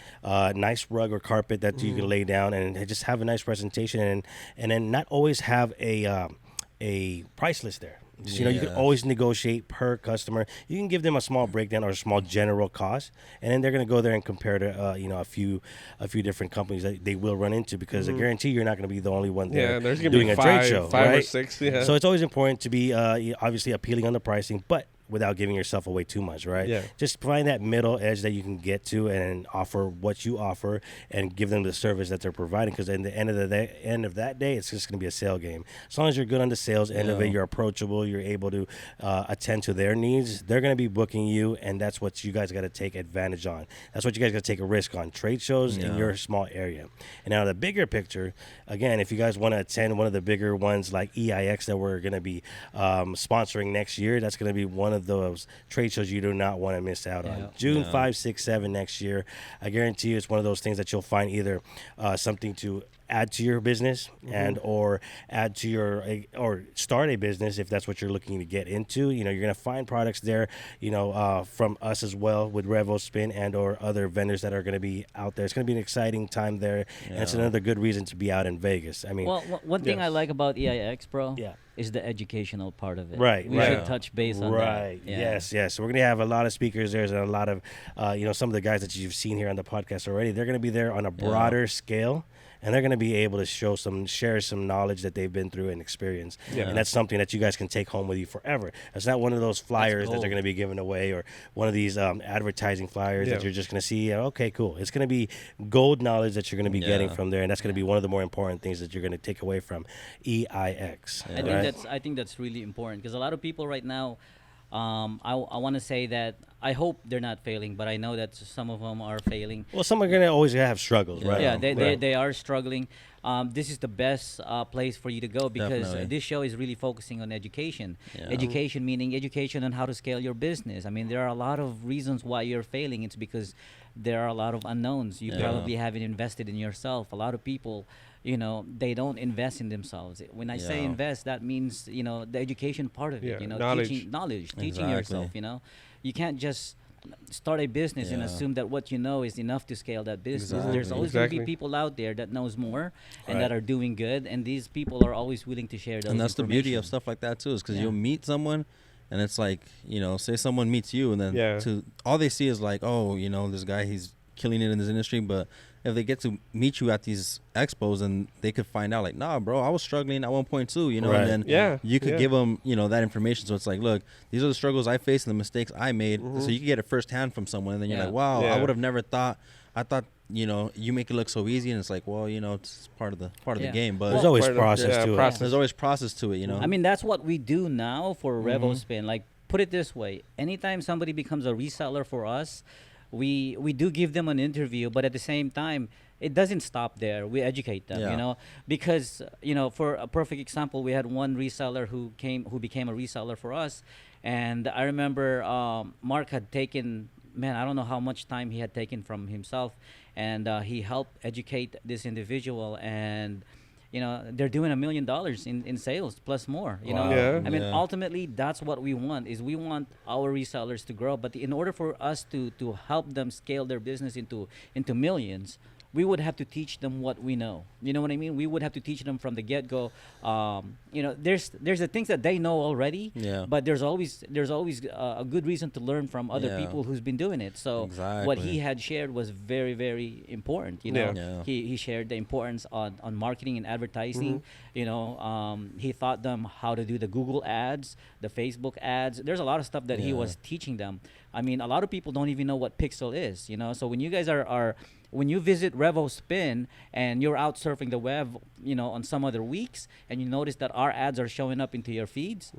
nice rug or carpet that you can lay down and just have a nice presentation, and then not always have a price list there. You know, you can
Yeah.
always negotiate per customer. You can give them a small breakdown or a small general cost, and then they're going to go there and compare to a few different companies that they will run into, because I guarantee you're not going to be the only one there
Yeah, there's gonna
doing
be
a
five,
trade show,
5 or
right?
6. Yeah.
So it's always important to be obviously appealing on the pricing, but without giving yourself away too much, right?
Yeah.
Just find that middle edge that you can get to and offer what you offer and give them the service that they're providing. Because in the end of that day, it's just going to be a sale game. As long as you're good on the sales end of it,
Yeah.
you're approachable, you're able to attend to their needs, they're going to be booking you, and that's what you guys got to take advantage on. That's what you guys got to take a risk on. Trade shows in
Yeah.
your small area. And now the bigger picture, again, if you guys want to attend one of the bigger ones like EIX that we're going to be sponsoring next year, that's going to be one of those trade shows you do not want to miss out
Yeah.
on. June
Yeah.
5, 6, 7 next year. I guarantee you it's one of those things that you'll find either something to add to your business and or add to your or start a business if that's what you're looking to get into. You know, you're going to find products there, from us as well with RevoSpin and or other vendors that are going to be out there. It's going to be an exciting time there, and it's
Yeah.
another good reason to be out in Vegas. I mean,
Well, one thing I
Yes.
like about EIX, bro,
Yeah.
is the educational part of it.
Right,
We
right.
should touch base on that.
Right.
Yeah.
Yes. So we're gonna have a lot of speakers there, and a lot of, some of the guys that you've seen here on the podcast already. They're gonna be there on a broader scale, and they're gonna be able to share some knowledge that they've been through and experienced.
Yeah.
And that's something that you guys can take home with you forever. It's not one of those flyers that
gold.
they're gonna be giving away, or one of these advertising flyers that
Yeah.
you're just gonna see. Okay, cool. It's gonna be gold knowledge that you're gonna be getting
Yeah.
from there, and that's gonna be one of the more important things that you're gonna take away from EIX.
I think that's really important, because a lot of people right now, I want to say that I hope they're not failing, but I know that some of them are failing.
Well, some are gonna always have struggles, right?
Yeah,
Right.
they are struggling. This is the best place for you to go, because
Definitely.
this show is really focusing on education.
Yeah.
Education meaning education on how to scale your business. I mean, there are a lot of reasons why you're failing. It's because there are a lot of unknowns. You
Yeah.
probably haven't invested in yourself. A lot of people, they don't invest in themselves. When I say
Yeah.
invest, that means, the education part of it.
Yeah, knowledge.
Teaching yourself.
Exactly.
You can't just start a business and
Yeah.
assume that what you know is enough to scale that business.
Exactly.
There's always going to be
Exactly.
people out there that knows more and
Right.
that are doing good, and these people are always willing to share those.
And that's the beauty of
information.
stuff like that too, is because
Yeah.
you'll meet someone, and it's like, say someone meets you, and then
Yeah.
all they see is like, oh, this guy, he's killing it in this industry. But if they get to meet you at these expos, and they could find out like, nah, bro, I was struggling at one point too,
Right.
and then
Yeah,
you could
yeah.
give them, that information. So it's like, look, these are the struggles I faced and the mistakes I made.
Mm-hmm.
So you can get it firsthand from someone, and then you're
Yeah.
like, wow,
Yeah.
I would have never thought. I thought, you make it look so easy, and it's like, well, it's part of the
Yeah.
game. But
There's always
Part of-
process
yeah,
to
process.
it.
there's always process to it,
I mean, that's what we do now for
Mm-hmm.
RevoSpin. Like, put it this way: anytime somebody becomes a reseller for us, we do give them an interview, but at the same time, it doesn't stop there. We educate them,
Yeah.
because for a perfect example, we had one reseller who became a reseller for us, and I remember Mark had taken. Man, I don't know how much time he had taken from himself, and he helped educate this individual, and they're doing $1 million in sales plus more.
Wow.
Yeah.
I mean,
Yeah.
ultimately, that's what we want. Is we want our resellers to grow, but in order for us to help them scale their business into millions, we would have to teach them what we know. You know what I mean? We would have to teach them from the get-go. You know, there's the things that they know already,
Yeah.
but there's always a good reason to learn from other
Yeah.
people who's been doing it. So what
Exactly.
he had shared was very, very important. You know,
Yeah.
he shared the importance on marketing and advertising. You know, he taught them how to do the Google ads, the Facebook ads. There's a lot of stuff that he
Yeah.
was teaching them. I mean, a lot of people don't even know what Pixel is. You know, so when you guys are when you visit RevoSpin and you're out surfing the web, you know, on some other weeks, and you notice that our ads are showing up into your feeds,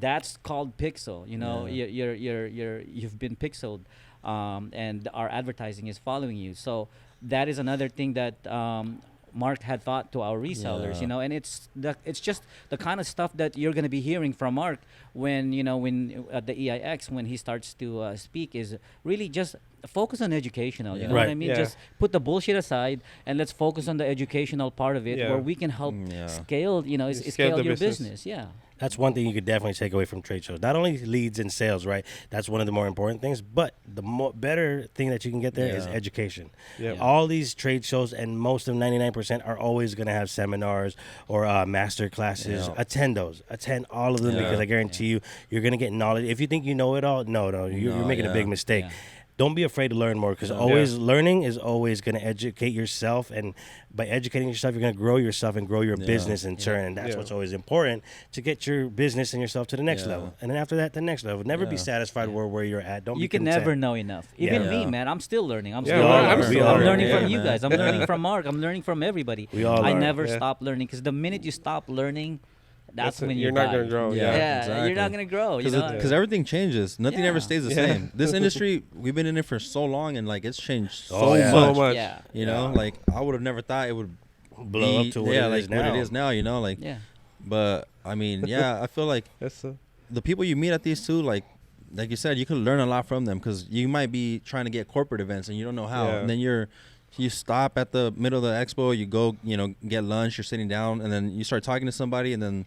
that's called Pixel. You know, you've been pixeled, and our advertising is following you. So that is another thing that Mark had thought to our resellers,
Yeah.
you know, and it's just the kind of stuff that you're going to be hearing from Mark when, you know, when at the EIX, when he starts to speak, is really just focus on educational. You know what I
Right.
mean?
Yeah.
Just put the bullshit aside and let's focus on the educational part of it,
Yeah.
where we can help
Yeah.
scale, you know,
Scale
scale
the
your
business.
business. Yeah.
That's one thing you could definitely take away from trade shows. Not only leads and sales, right? That's one of the more important things, but the better thing that you can get there is
Yeah.
education.
Yep.
Yeah.
All these trade shows, and most of 99% are always going to have seminars or master classes.
Yeah.
Attend those. Attend all of them
Yeah.
because I guarantee you, you're going to get knowledge. If you think you know it all, no, you're
No,
making a big
yeah.
mistake.
Yeah.
Don't be afraid to learn more, because
Yeah.
always learning is always going to educate yourself, and by educating yourself, you're going to grow yourself and grow your
Yeah.
business in turn, and that's
Yeah.
what's always important, to get your business and yourself to the next
Yeah.
level, and then after that, the next level. Never be
Yeah.
satisfied where you're at. Don't
You
be
can
content.
never know enough. Even
Yeah.
me, man, I'm still learning. I'm
Yeah,
still
we are.
learning.
I'm
I'm,
still
learning
learning.
from
Yeah,
you
man.
guys. I'm
Yeah.
learning from Mark. I'm learning from everybody.
We all
I
are.
never
Yeah.
stop learning, because the minute you stop learning, that's
it.
when
You're
you
not
die.
gonna grow.
Yeah.
Yeah,
exactly.
you're not gonna grow. You know,
Because everything changes. Nothing
Yeah.
ever stays the
Yeah.
same. This industry, we've been in it for so long, and like it's changed so
Oh, yeah.
much.
So much.
Yeah,
You know, like I would have never thought it would
blow
be,
up to what
yeah,
it
like
is now.
what it is now. You know, like.
yeah,
But I mean, yeah, I feel like
That's
the people you meet at these two, like you said, you could learn a lot from them, because you might be trying to get corporate events and you don't know how,
Yeah.
and then you stop at the middle of the expo, you go, you know, get lunch, you're sitting down, and then you start talking to somebody, and then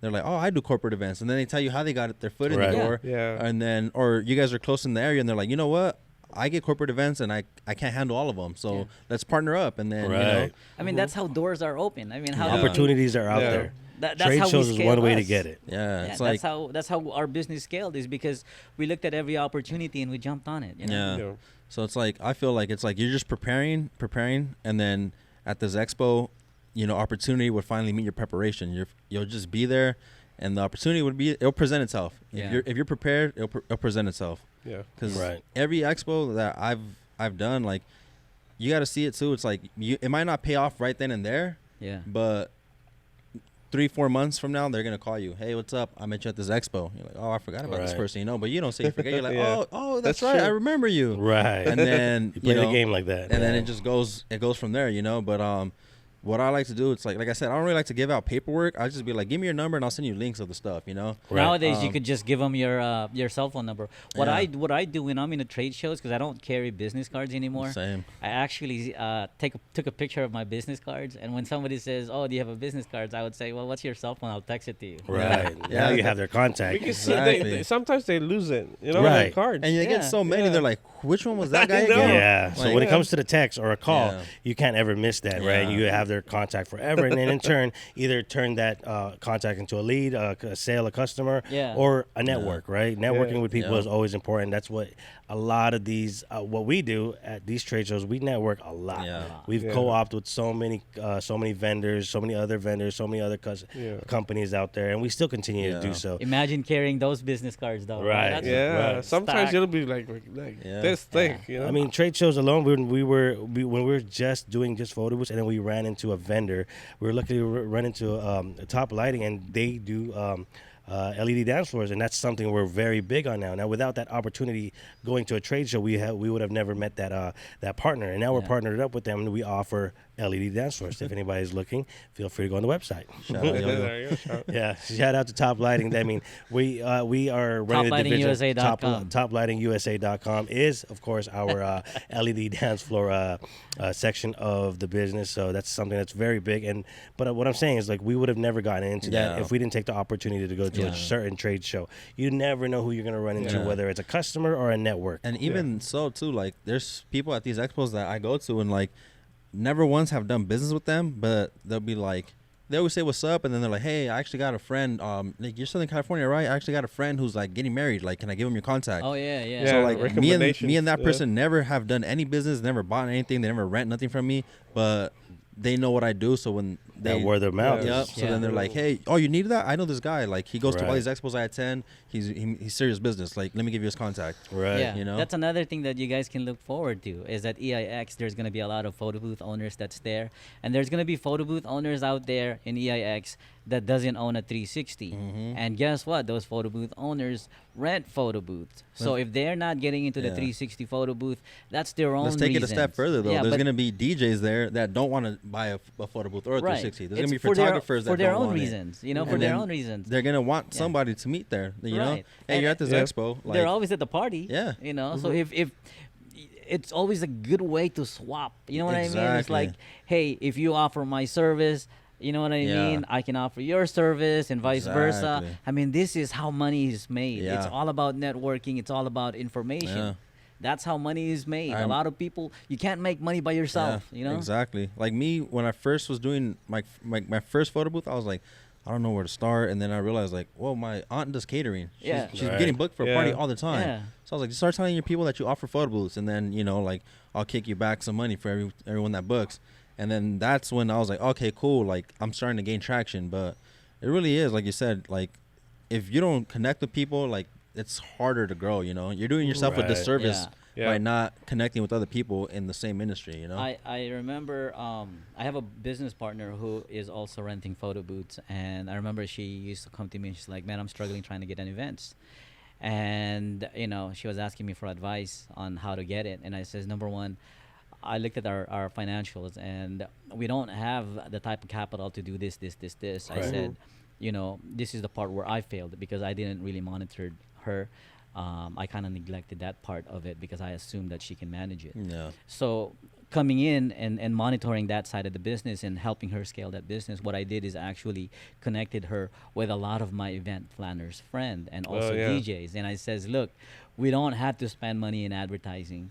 they're like, oh, I do corporate events, and then they tell you how they got their foot in
Right.
the
Yeah.
door,
Yeah.
and then, or you guys are close in the area, and they're like, you know what, I get corporate events and I can't handle all of them, so
Yeah.
let's partner up, and then you know,
Right.
I mean, that's how doors are open. I mean, how
Yeah.
do you-
Opportunities are out
Yeah.
there.
that's
Trade
how we
shows is
scale
one way to
us.
get it.
yeah,
Yeah,
it's like,
that's how our business scaled, is because we looked at every opportunity and we jumped on it. You know?
yeah.
Yeah.
So it's like, I feel like it's like you're just preparing, and then at this expo, you know, opportunity would finally meet your preparation. You'll just be there, and the opportunity it'll present itself.
Yeah.
If you're prepared, it'll present itself.
Yeah.
Because
Right.
every expo that I've done, like, you got to see it too. It's like it might not pay off right then and there,
Yeah.
but 3-4 months from now, they're gonna call you. Hey, what's up? I met you at this expo. You're like, oh, I forgot about this
Right.
person, you know. But you don't say you forget. You're like,
Yeah.
oh, that's
That's
right.
true.
I remember you.
Right.
And then
you play
know,
the game like that.
and then
Yeah.
it just goes from there, you know. But what I like to do, it's like I said, I don't really like to give out paperwork. I just be like, give me your number and I'll send you links of the stuff, you know.
Right.
Nowadays, you
Um,
could just give them your cell phone number. What
Yeah.
I do when I'm in the trade shows, because I don't carry business cards anymore.
Same.
I actually took a picture of my business cards, and when somebody says, "Oh, do you have a business cards?" I would say, "Well, what's your cell phone? I'll text it to you."
Right.
Yeah.
Now you have their contact.
Because see,
Exactly.
sometimes they lose it. You know,
Right.
the cards.
And you
Yeah.
get so many,
Yeah.
they're like, which one was that
I
guy
know.
again?
Yeah. So
Like-
when it comes to the text or a call,
Yeah.
you can't ever miss that, right?
Yeah.
You have their contact forever, and then in turn, either turn that contact into a lead, a sale, a customer,
Yeah.
or a network, right? Networking
Yeah.
with people
Yeah.
is always important. That's what a lot of these, what we do at these trade shows, we network a lot.
Yeah.
We've
Yeah.
co-opted with so many vendors, so many other vendors, so many other
Yeah.
companies out there, and we still continue to
Yeah.
do so.
Imagine carrying those business cards, though.
Right.
That's-
Yeah.
Right.
Sometimes
Stack.
it'll be like
Yeah.
this thick. You know.
I mean, trade shows alone, when we were just doing just photo booths, and then we ran into a vendor. We were lucky to run into Top Lighting, and they do LED dance floors, and that's something we're very big on now. Now, without that opportunity going to a trade show, we would have never met that partner, and now we're
Yeah.
partnered up with them, and we offer LED dance floors. If anybody's looking, feel free to go on the website.
Shout out, yo, yo.
There you go. Shout-
Yeah, shout out to Top Lighting. I mean, we are running the division.
TopLightingUSA.com.
TopLightingUSA.com is, of course, our LED dance floor section of the business. So that's something that's very big. But what I'm saying is, like, we would have never gotten into that
Yeah.
if we didn't take the opportunity to go to
Yeah.
a certain trade show. You never know who you're going to run into,
Yeah.
whether it's a customer or a network.
And even so too, like, there's people at these expos that I go to, and like, never once have done business with them, but they'll be like, they always say what's up, and then they're like, hey, I actually got a friend. Like, you're Southern California, right? I actually got a friend who's like getting married. Like, can I give him your contact?
Oh yeah, yeah.
Yeah,
So like me and that
yeah.
person never have done any business, never bought anything, they never rent nothing from me, but they know what I do. So when
That
they
word of mouth.
Yeah.
Yep. So then they're like, hey, oh, you need that? I know this guy. Like, he goes to all
Right.
these expos I attend. He's serious business. Like, let me give you his contact.
Right.
Yeah,
You know?
that's another thing that you guys can look forward to is at EIX. There's gonna be a lot of photo booth owners that's there, and there's gonna be photo booth owners out there in EIX that doesn't own a 360.
Mhm.
And guess what? Those photo booth owners rent photo booths. So if they're not getting into the
Yeah.
360 photo booth, that's their own.
Let's take it a step
reasons.
further, though.
Yeah,
There's
but-
going to be DJs there that don't want to buy a photo booth or a
right.
360. There's
It's
going to be
for their-
photographers
for
that
their
don't
own
want it.
reasons. You know,
And
for their
then
own reasons.
They're going to want
Yeah.
somebody to meet there, you know?
Right.
Hey, you're at this
Yeah.
expo. Like,
They're always at the party.
Yeah.
You know, so if it's always a good way to swap. You know what I mean? It's
Exactly.
like, hey, if you offer my service, you know what I
Yeah.
mean? I can offer your service and vice versa.
Exactly.
I mean, this is how money is made. It's
Yeah.
all about networking. It's all about information.
Yeah.
That's how money is made. A
I'm-
lot of people, you can't make money by yourself.
Yeah,
You know?
exactly. Like me, when I first was doing my first photo booth, I was like, I don't know where to start, and then I realized like, well, my aunt does catering.
Yeah.
She's
Right.
getting booked for a
Yeah.
party all the time.
Yeah.
So I was like, just start telling your people that you offer photo booths, and then like I'll kick you back some money for everyone that books. And then that's when I was like, okay, cool. Like, I'm starting to gain traction, but it really is, like you said, like if you don't connect with people, like it's harder to grow. You're doing yourself a
Right.
disservice
Yeah.
by not connecting with other people in the same industry.
I remember I have a business partner who is also renting photo booths, and I remember she used to come to me and she's like, man, I'm struggling trying to get an events. And she was asking me for advice on how to get it, and I says, number one, I looked at our financials, and we don't have the type of capital to do this. I
Right.
said, this is the part where I failed because I didn't really monitor her. I kind of neglected that part of it because I assumed that she can manage it.
Yeah.
So coming in and monitoring that side of the business and helping her scale that business, what I did is actually connected her with a lot of my event planners friend and also
yeah.
DJs. And I says, look, we don't have to spend money in advertising.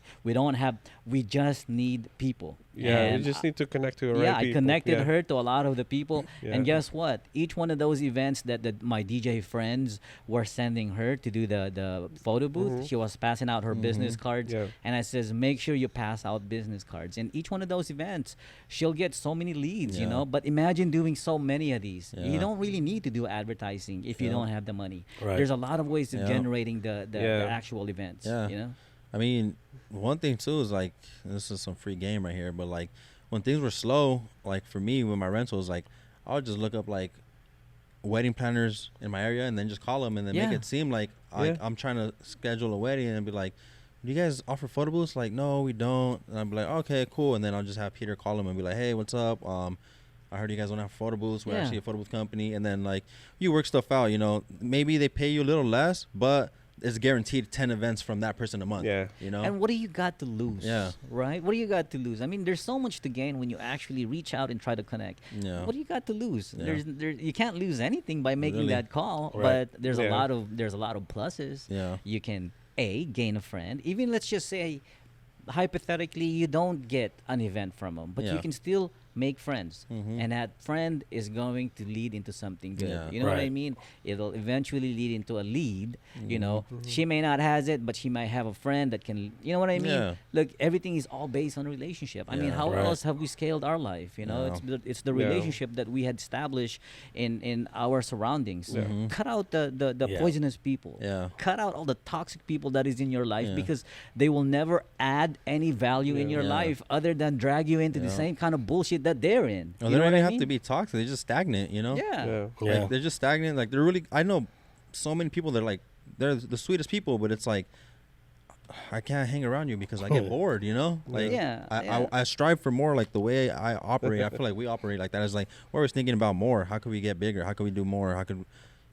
We just need people.
Yeah,
And
you just need to connect to the right
yeah,
people.
I connected
Yeah.
her to a lot of the people,
Yeah.
and guess what? Each one of those events that my DJ friends were sending her to do the photo booth, she was passing out her business cards,
Yeah.
and I says, make sure you pass out business cards. And each one of those events, she'll get so many leads,
Yeah.
But imagine doing so many of these. You
Yeah.
don't really need to do advertising if you
Yeah.
don't have the money.
Right.
There's a lot of ways of
Yeah.
generating the
Yeah.
actual events.
Yeah. I mean, one thing too is like, this is some free game right here, but like when things were slow, like for me with my rentals, like I would just look up like wedding planners in my area and then just call them and then make
Yeah.
it seem like
Yeah.
I'm trying to schedule a wedding and be like, do you guys offer photo booths? Like, no, we don't. And I'd be like, okay, cool. And then I'll just have Peter call them and be like, hey, what's up? I heard you guys don't have photo booths. We're
Yeah.
actually a photo booth company. And then like you work stuff out, maybe they pay you a little less, but it's guaranteed 10 events from that person a month.
Yeah.
And what do you got to lose?
Yeah.
Right? What do you got to lose? I mean, there's so much to gain when you actually reach out and try to connect.
Yeah.
What do you got to lose?
Yeah.
You can't lose anything by making
Really.
that call,
Right.
but there's
Yeah.
a lot of pluses.
Yeah.
You can gain a friend. Even let's just say hypothetically you don't get an event from them, but you
Yeah.
can still make friends,
Mhm.
and that friend is going to lead into something good.
Yeah.
You know what I
Right.
mean? It'll eventually lead into a lead. You know,
Mm-hmm.
she may not has it, but she might have a friend that can. You know what I mean?
Yeah.
Look, everything is all based on relationship. I mean,
Yeah.
how
Right.
else have we scaled our life? You know,
Yeah.
it's the
Yeah.
relationship that we had established in our surroundings.
Yeah.
Mhm.
Cut out the
Yeah.
poisonous people.
Yeah.
Cut out all the toxic people that is in your life
Yeah.
because they will never add any value in
Yeah.
your
Yeah.
life other than drag you into the
Yeah.
same kind of bullshit that they're in.
Well,
You
they
know
don't
what
even
I
have to
mean?
be toxic. They're just stagnant,
Yeah.
Yeah.
Yeah.
Like, they're just stagnant. Like, they're really, I know so many people that are like, they're the sweetest people, but it's like, I can't hang around you because I get bored, Like,
Yeah,
I,
yeah.
I strive for more, like the way I operate. I feel like we operate like that. It's like, we're always thinking about more. How could we get bigger? How could we do more? How could,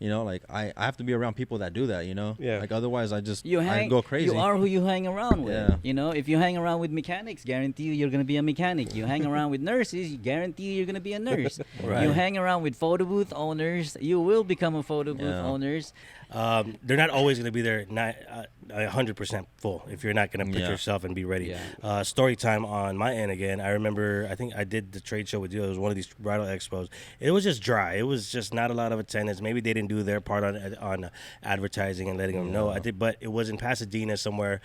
like, I have to be around people that do that,
Yeah.
Like, otherwise I just,
You
I go crazy.
You are who you hang around with.
Yeah.
You know, if you hang around with mechanics, guarantee you're gonna be a mechanic. You hang around with nurses, you guarantee you're gonna be a nurse.
Right.
You hang around with photo booth owners, you will become a photo booth
Yeah.
owners.
they're not always going to be there 100% full if you're not going to put
Yeah.
yourself and be ready.
Yeah.
Storytime on my end again. I remember, I think I did the trade show with you. It was one of these bridal expos. It was just dry. It was just not a lot of attendance. Maybe they didn't do their part on advertising and letting them know. I did, but it was in Pasadena somewhere.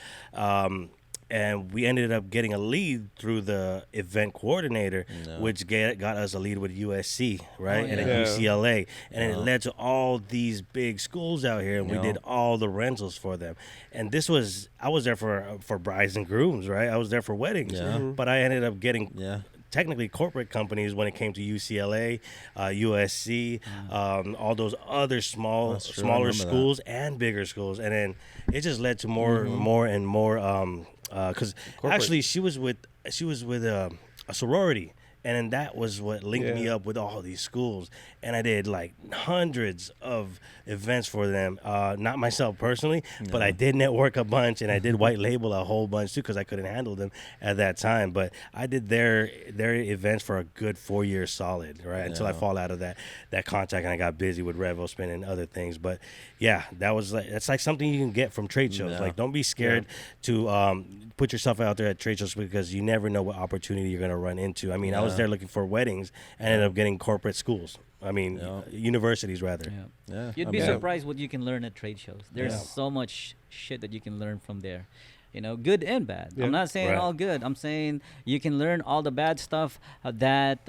And we ended up getting a lead through the event coordinator, which got us a lead with USC, right?
Oh,
And then
yeah.
UCLA. And it led to all these big schools out here, and we did all the rentals for them. And I was there for brides and grooms, right? I was there for weddings.
Yeah.
But I ended up getting
Yeah.
technically corporate companies when it came to UCLA, USC, all those other
That's true. I
smaller
remember
schools and bigger schools. And then it just led to more and more because actually she was with a sorority, and then that was what linked me up with all these schools. And I did like hundreds of events for them, not myself personally, but I did network a bunch, and I did white label a whole bunch too because I couldn't handle them at that time. But I did their events for a good 4 years solid, right, until I fall out of that contract and I got busy with RevoSpin and other things. But yeah, that's like something you can get from trade shows.
Yeah.
Like, don't be scared to put yourself out there at trade shows, because you never know what opportunity you're going to run into. I mean, I was there looking for weddings and ended up getting corporate schools. I mean, universities rather.
Yeah.
Yeah.
You'd
I
be
mean,
surprised what you can learn at trade shows. There's so much shit that you can learn from there. You know, good and bad.
Yeah.
I'm not saying
Right.
all good. I'm saying you can learn all the bad stuff that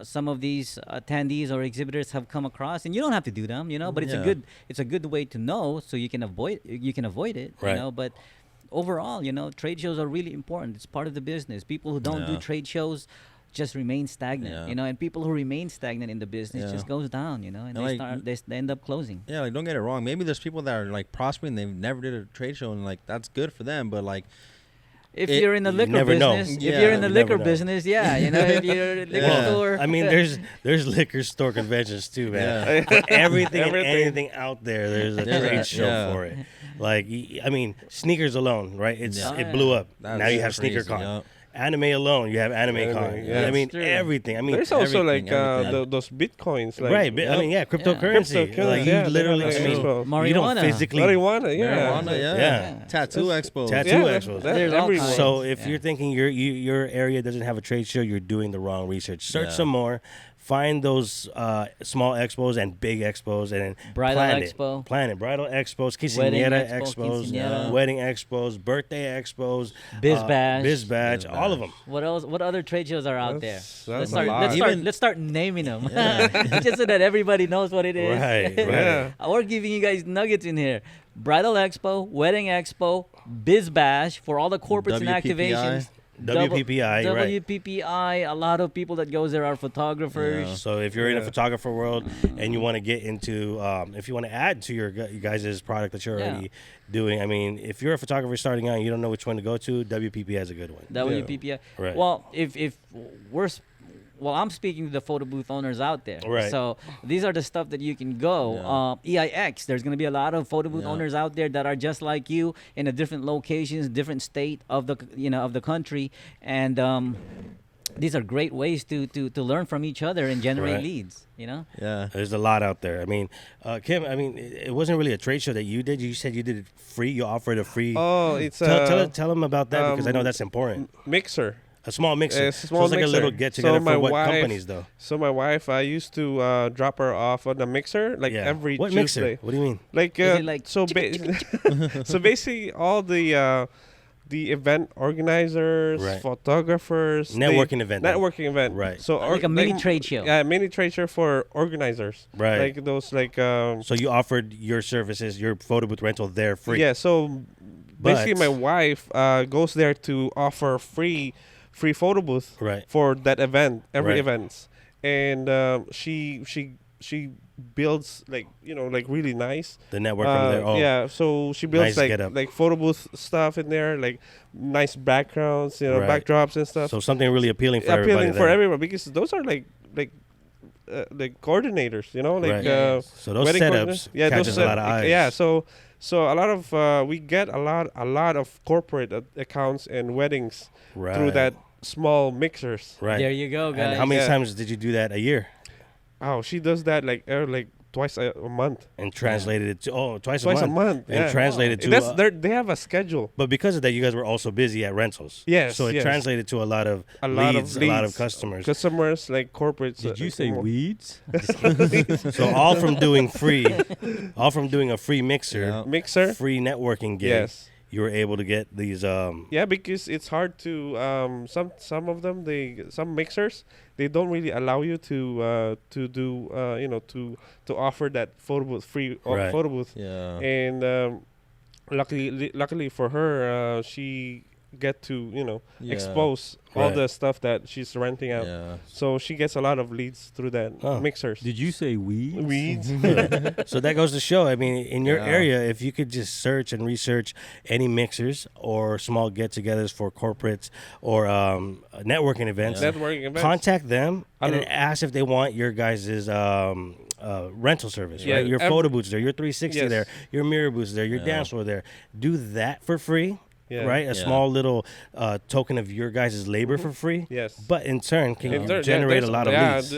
some of these attendees or exhibitors have come across, and you don't have to do them. You know, but it's a good way to know, so you can avoid it.
Right.
You know, but overall, trade shows are really important. It's part of the business. People who don't do
Yeah.
trade shows just remain stagnant,
Yeah.
and people who remain stagnant in the business
Yeah.
just goes down, and
And
they end up closing.
Yeah, like, don't get it wrong. Maybe there's people that are like prospering. They've never did a trade show, and like that's good for them. But like,
If
It-
you're in the
you
liquor
never know.
business,
Yeah,
if you're in the
you never
liquor
know.
business, if you're in a liquor store.
I mean, there's liquor store conventions too, man.
Yeah.
For everything and
Everything.
anything out there, there's a trade show for it. Like, I mean, sneakers alone, right?
Yeah.
It blew up.
That's
Now you have
crazy,
SneakerCon.
yeah.
Anime alone, you have Anime Con.
Anime,
I mean,
That's true.
everything. I mean,
There's also
everything,
like
everything.
those bitcoins, like
right. I mean, yeah, cryptocurrency.
Cryptocurrency,
Like,
yeah,
you literally,
that's
I mean,
true.
you don't
Marijuana.
physically
marijuana, yeah.
Marijuana, yeah.
Yeah.
Tattoo expos.
Tattoo
Yeah,
expos.
There's all
everywhere.
kinds.
So if
Yeah.
you're thinking your area doesn't have a trade show, you're doing the wrong research. Search
Yeah.
some more. Find those small expos and big expos, and then
Bridal
plan
expo.
it. Plan it. Bridal expos,
Wedding
quinceañera
expo,
expos,
quinceañera.
wedding expos, birthday expos,
Biz Bash.
Biz Bash, all of them.
What else? What other trade shows are out there?
That's
Let's
a
start.
lot.
Let's start naming them, just so that everybody knows what it is.
Right, right.
Yeah.
We're giving you guys nuggets in here. Bridal Expo, Wedding Expo, Biz Bash for all the corporates and
WPPI.
activations.
WPPI, right.
WPPI. A lot of people that goes there are photographers.
Yeah.
So if you're in a
Yeah.
photographer world and you want to get into, if you want to add to you guys' product that you're already doing, I mean, if you're a photographer starting out and you don't know which one to go to, WPPI is a good one.
WPPI.
Right.
Well, if we're I'm speaking to the photo booth owners out there.
Right.
So these are the stuff that you can go. EIX. There's going to be a lot of photo booth
Yeah.
owners out there that are just like you in a different locations, different state of the of the country, and these are great ways to learn from each other and generate
Right.
leads.
Yeah.
There's a lot out there. I mean, Kim, I mean, it wasn't really a trade show that you did. You said you did it free. You offered a free.
Oh, it's
Tell them about that, because I know that's important.
mixer.
A small mixer.
A small
so it's like
mixer.
a little get together
So my
for what
wife-
companies, though?
So my wife, I used to drop her off on the mixer like every
What
Tuesday.
mixer? What do you mean?
Like,
Is it like
so so basically all the event organizers,
Right.
photographers,
Networking event, then.
networking event,
Right.
So
Like a mini trade show.
Yeah, mini trade show for organizers,
Right.
Like those, like
So you offered your services, your photo booth rental there free.
yeah. So basically,
But-
my wife goes there to offer free photo booth
Right.
for that event, every
Right.
event, and she builds like really nice.
The network from there. Oh,
Yeah, so she builds
Nice getup.
like photo booth stuff in there, like nice backgrounds,
Right.
backdrops and stuff.
So something really appealing for everybody.
Appealing for
then.
everyone, because those are like coordinators, like
Right. So those
wedding
setups
coordinators. Yeah,
catches a lot of eyes.
Yeah, so a lot of we get a lot of corporate accounts and weddings
Right.
through that small mixers.
Right.
There you go, guys.
And how many
Yeah.
times did you do that a year?
Oh, she does that like twice a month.
And translated it to twice
Twice
a month. And
yeah.
translated to
They have a schedule.
but because of that, you guys were also busy at rentals.
Yes,
So it
yes.
translated to a lot of
A lot
leads,
of
a lot of
leads.
customers.
Customers like corporates.
Did you say weeds?
So all from doing a free mixer,
Yeah.
mixer?
free networking gig,
Yes.
you were able to get these.
Yeah, because it's hard to some of them some mixers they don't really allow you to do to offer that photo booth free
Right.
photo booth.
Yeah.
And luckily for her, she get to
Yeah.
expose all
Right.
the stuff that she's renting out.
Yeah.
So she gets a lot of leads through that
Oh.
mixers.
Did you say weeds?
Weeds.
So that goes to show. I mean, in your
Yeah.
area, if you could just search and research any mixers or small get-togethers for corporates or networking events,
Yeah.
Networking events.
contact them
I
and then
don't-
ask if they want your guys' rental service,
Yeah,
right? Your photo booths there, your 360
Yes.
there, your mirror booths there, your
Yeah.
dance floor there. Do that for free,
Yeah.
right? A
Yeah.
small little token of your guys' labor for free.
Yes.
But in turn, can
In turn,
generate a
there's-
lot of leads.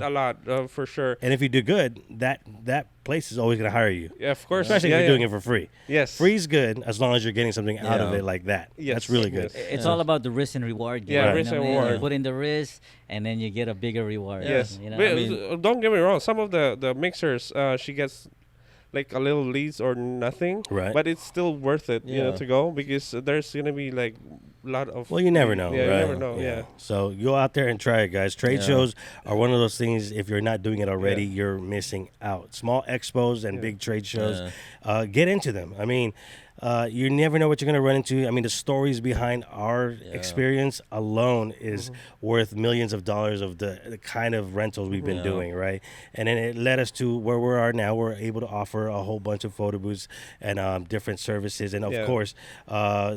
a lot for sure.
And if you do good, that place is always going to hire you.
Yeah, of course.
Especially if you're doing it for free.
Yes.
Free's good as long as you're getting something out of
Yeah.
it like that.
Yes.
That's really good.
Yes.
It's
Yeah.
all about the risk and reward.
Yeah,
you
risk
know
and
what I mean? You
reward.
put in the risk, and then you get a bigger reward.
Yes.
You know?
But,
I mean-
don't get me wrong. Some of the mixers, she gets like a little leads or nothing.
Right.
But it's still worth it,
Yeah.
to go because there's gonna be like a lot of.
Well, you never know.
Yeah,
right?
you never know. Yeah.
So go out there and try it, guys. Trade
Yeah.
shows are one of those things. If you're not doing it already,
Yeah.
you're missing out. Small expos and
Yeah.
big trade shows,
Yeah.
get into them. I mean, you never know what you're going to run into. I mean, the stories behind our experience alone is worth millions of dollars of the kind of rentals we've been
Yeah.
doing, right? And then it led us to where we are now. We're able to offer a whole bunch of photo booths and different services. And of
Yeah.
course,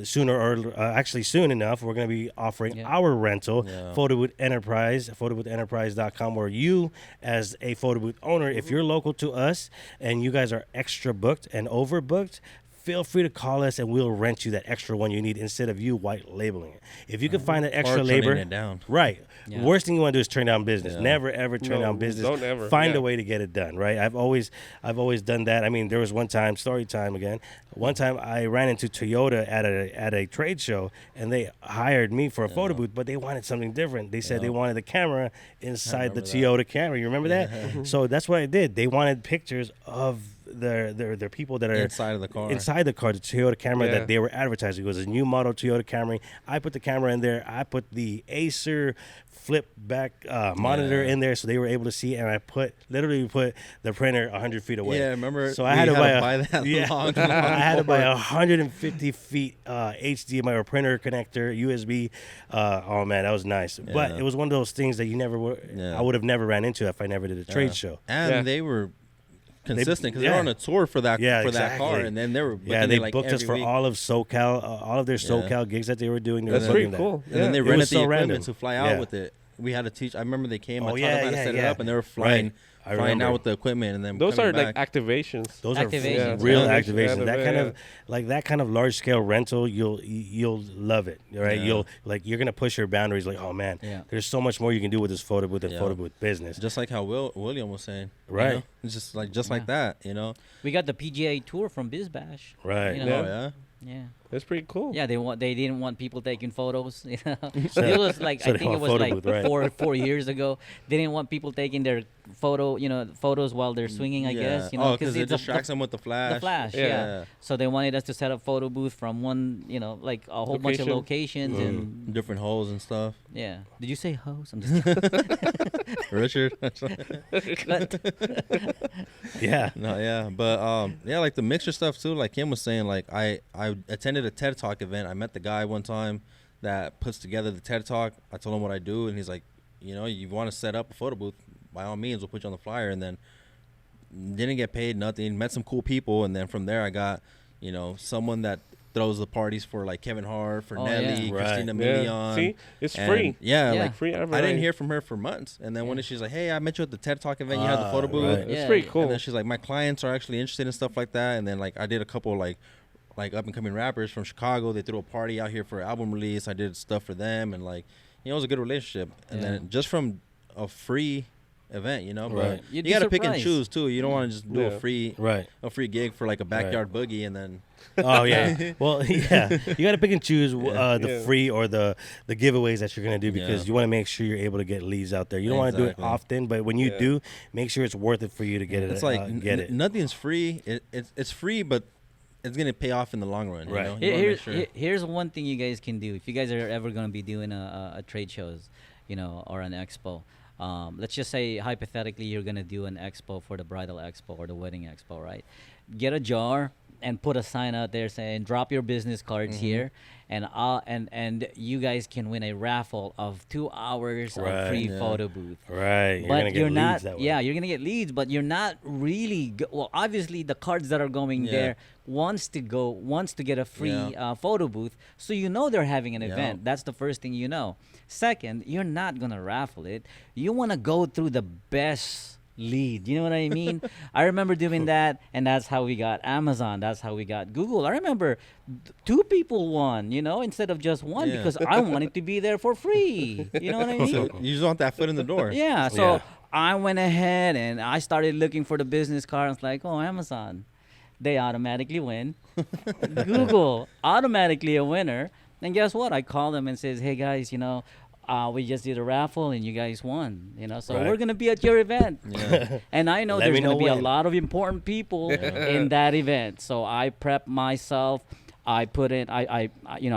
soon enough, we're going to be offering
Yeah.
our rental,
Yeah.
Photo Booth Enterprise, photoboothenterprise.com, where you, as a photo booth owner, if you're local to us and you guys are extra booked and overbooked, feel free to call us and we'll rent you that extra one you need instead of you white labeling it. If you can find that extra
Or turning
labor,
it down.
right?
Yeah.
Worst thing you want to do is turn down business.
Yeah.
Never ever turn
No,
down business.
don't ever,
Find
yeah.
a way to get it done, right? I've always done that. I mean, there was one time, story time again. One time I ran into Toyota at a trade show and they hired me for a photo booth, but they wanted something different. They said they wanted the camera inside the
remember
Toyota camera. You remember that? So that's what I did. They wanted pictures of their people that are
Inside of the car.
inside the car, the Toyota Camry
Yeah.
that they were advertising. It was a new model Toyota Camry. I put the camera in there. I put the Acer flip back monitor
Yeah.
in there, so they were able to see. And I literally put the printer 100 feet away.
Yeah, remember
So I
we
had to
had
buy,
to buy that
yeah,
long
I had to buy
cord.
150 feet HDMI or printer connector USB. Oh man, that was nice. But
Yeah.
it was one of those things that
Yeah.
I would have never ran into if I never did a trade
Yeah.
show.
And
Yeah.
they were consistent because they
yeah.
were on a tour for that
Yeah,
that car,
exactly.
and then they were booking
Yeah, they
it, like,
booked us
every
for
week.
all of SoCal, all of their SoCal gigs that they were doing. They
That's
were
pretty
booking that.
cool.
And then they
It
rented
was
the
so
equipment
random.
to fly out
Yeah.
with it. We had to teach. I remember they came. I
Oh,
taught them
yeah,
how to
yeah,
set it
yeah.
up, and they were flying,
Right. I
flying
remember.
out with the equipment, and then
Those
coming
are
back.
like activations.
Those
Activations.
are real
Yeah.
activations. That kind
Yeah.
of that kind of large scale rental, you'll love it, right?
Yeah.
You're gonna push your boundaries. Like, oh man,
Yeah.
there's so much more you can do with this photo booth and
Yeah.
photo booth business.
Just like how William was saying, you
Right.
know? It's just like that, you know.
We got the PGA tour from BizBash.
Right.
You
Oh
know?
yeah.
Yeah.
That's pretty cool.
Yeah, they didn't want people taking photos. You know, it was like
So
I
they
think it
want
was
photo
like
booth, right.
four years ago. They didn't want people taking their photos while they're swinging. I guess you know
because it
it's a-
distracts them with the flash.
the flash.
Yeah.
Yeah. So they wanted us to set up photo booth from one, like a whole bunch of
Location.
locations and
different holes and stuff.
yeah. Did you say hoes? I'm just kidding.
Richard.
Cut.
Yeah.
No, yeah, but yeah, like the mixer stuff too. Like Kim was saying, like I attended a TED Talk event. I met the guy one time that puts together the TED Talk. I told him what I do, and he's like, you want to set up a photo booth, by all means, we'll put you on the flyer. And then didn't get paid nothing. Met some cool people, and then from there I got, someone that throws the parties for like Kevin Hart, for
Oh,
Nelly,
yeah.
Right.
Christina
Yeah.
Milian.
See, it's
And,
free.
Yeah,
Yeah.
like
Free
I didn't
advertising.
hear from her for months, and then one day she's like, "Hey, I met you at the TED Talk event. You had the
Ah,
photo booth."
right.
It's
Yeah.
pretty
And
cool.
And then she's like, "My clients are actually interested in stuff like that." And then like I did a couple like up and coming rappers from Chicago. They threw a party out here for an album release. I did stuff for them, and like it was a good relationship. And
Yeah.
then just from a free event, you know. But
Right.
You'd
you
be
got to pick and
surprised.
choose too. You don't want to just do
Yeah.
a free gig for like a backyard boogie and then
Oh yeah. Well, yeah. You got to pick and choose the
Yeah.
free or the giveaways that you're gonna do because
Yeah.
you want to make sure you're able to get leads out there. You don't want to do it
Exactly.
often, but when you
Yeah.
do, make sure it's worth it for you to get it.
it's like
get it.
nothing's free. It's free, but it's gonna pay off in the long run.
Right.
You know? You wanna make sure.
Here's one thing you guys can do if you guys are ever going to be doing a trade shows, you know, or an expo. Let's just say hypothetically you're going to do an expo for the bridal expo or the wedding expo, right? Get a jar and put a sign out there saying drop your business cards here, and you guys can win a raffle of 2 hours
Right.
of free
Yeah.
photo booth.
Right. You're
But
gonna get
you're
leads
not,
that way.
yeah, you're gonna get leads, but you're not really. Well, obviously, the cards that are going
Yeah.
there wants to get a free
Yeah.
photo booth, so you know they're having an
Yeah.
event. That's the first thing you know. Second, you're not gonna raffle it. You want to go through the best lead. You know what I mean? I remember doing that, and that's how we got Amazon. That's how we got Google. I remember 2 people won, you know, instead of just one
Yeah.
because I wanted to be there for free. You know what I mean?
So you just want that foot in the door.
Yeah, so
Yeah.
I went ahead and I started looking for the business card. I was like, oh, Amazon. They automatically win. Google, automatically a winner. And guess what? I called them and says, hey, guys, you know, we just did a raffle and you guys won. You know, so
Right.
we're going to be at your event.
Yeah.
And I know
Let
there's
me
going
know
to be a
when.
lot of important people
Yeah.
in that event. So I prepped myself. I put in, I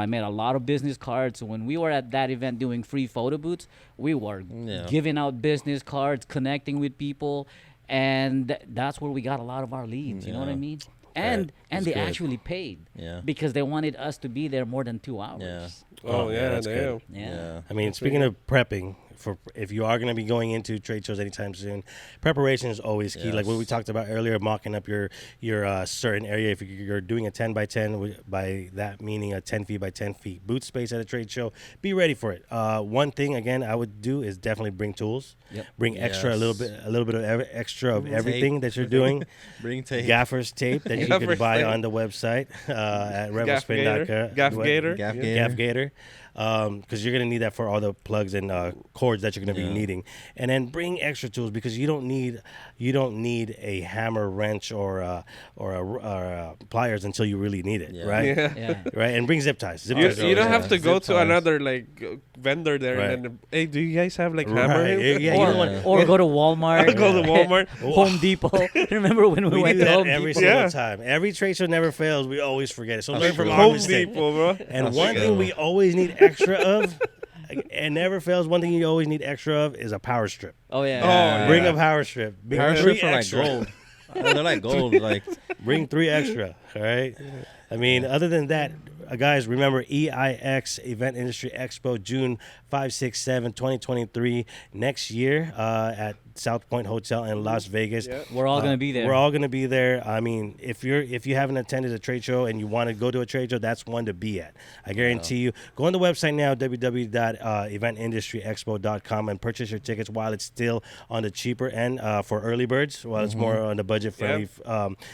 made a lot of business cards. So when we were at that event doing free photo booths, we were
Yeah.
giving out business cards, connecting with people, and that's where we got a lot of our leads. You know what I
Yeah.
mean? And
That's
and they
good.
actually paid
Yeah.
because they wanted us to be there more than 2 hours.
Yeah.
Oh, yeah,
that's
damn.
good.
Yeah.
I mean, speaking of prepping, for if you are going to be going into trade shows anytime soon, preparation is always key. Like what we
Yes.
talked about earlier, mocking up your certain area. If you're doing a 10 by 10, by that meaning a 10 feet by 10 feet booth space at a trade show, be ready for it. One thing again I would do is definitely bring tools.
Yep.
Bring extra, a little bit of extra of everything that you're doing.
Bring tape.
Gaffer's tape that you can
Gaffer's
buy
tape.
on the website at
Gaffgator.
RevoSpin.com.
Gaffgator.
Gaffgator, because you're gonna need that for all the plugs and cords that you're gonna be
Yeah.
needing, and then bring extra tools because you don't need a hammer, wrench, or pliers until you really need it,
Yeah.
right?
Yeah.
Yeah.
Right, and bring zip ties. Zip
You,
ties are
you don't
always
have to
good.
go
Zip
to
ties.
another vendor there
Right.
and then, hey, do you guys have like
Right.
hammer?
Yeah, you
or
don't want-
or go to Walmart.
Go to Walmart.
Home Depot. Remember when we
We
went
do
to
that
Home
every
Depot?
single
Yeah.
time. Every trade show never fails. We always forget it. So
That's
learn from
true.
our
Home
mistake.
Depot, bro.
And
That's
one
true.
thing we always need extra of, and never fails, one thing you always need extra of is a power strip.
Oh yeah.
Oh,
Bring
yeah.
a power strip. Bring
Power
3
strips are like
extra.
gold. They're like gold. Like
Bring 3 extra. All right. I mean, other than that, guys, remember EIX Event Industry Expo, June 5, 6, 7, 2023, next year at South Point Hotel in Las Vegas.
Yeah.
We're all gonna be there.
We're all going to be there. I mean, if you haven't attended a trade show and you want to go to a trade show, that's one to be at. I guarantee you. Go on the website now, www.eventindustryexpo.com, and purchase your tickets while it's still on the cheaper end for early birds. While it's more on the budget friendly.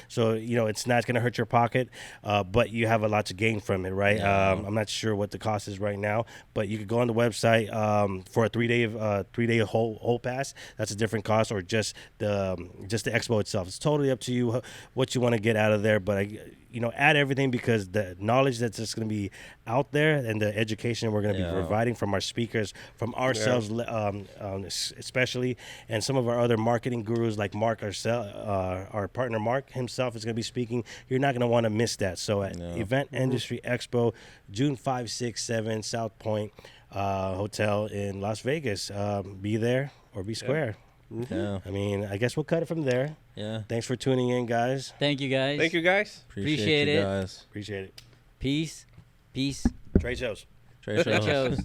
So it's not going to hurt your pocket, but you have a lot to gain from it, right?
Yeah.
I'm not sure what the cost is right now, but you could go on the website for a 3-day whole pass. That's a different cost, or just the expo itself. It's totally up to you what you want to get out of there. But add everything, because the knowledge that's just going to be out there and the education we're going to be providing from our speakers, from ourselves, especially, and some of our other marketing gurus like Mark, our partner Mark himself is going to be speaking. You're not going to want to miss that. So at Event Industry Expo, June 5, 6, 7, South Point Hotel in Las Vegas. Be there or be square.
yeah,
I mean, I guess we'll cut it from there.
yeah.
Thanks for tuning in, guys.
Thank you guys.
Thank you, guys.
Appreciate
you
it.
guys.
Appreciate it.
Peace.
Trade shows.
Trade shows.
Shows.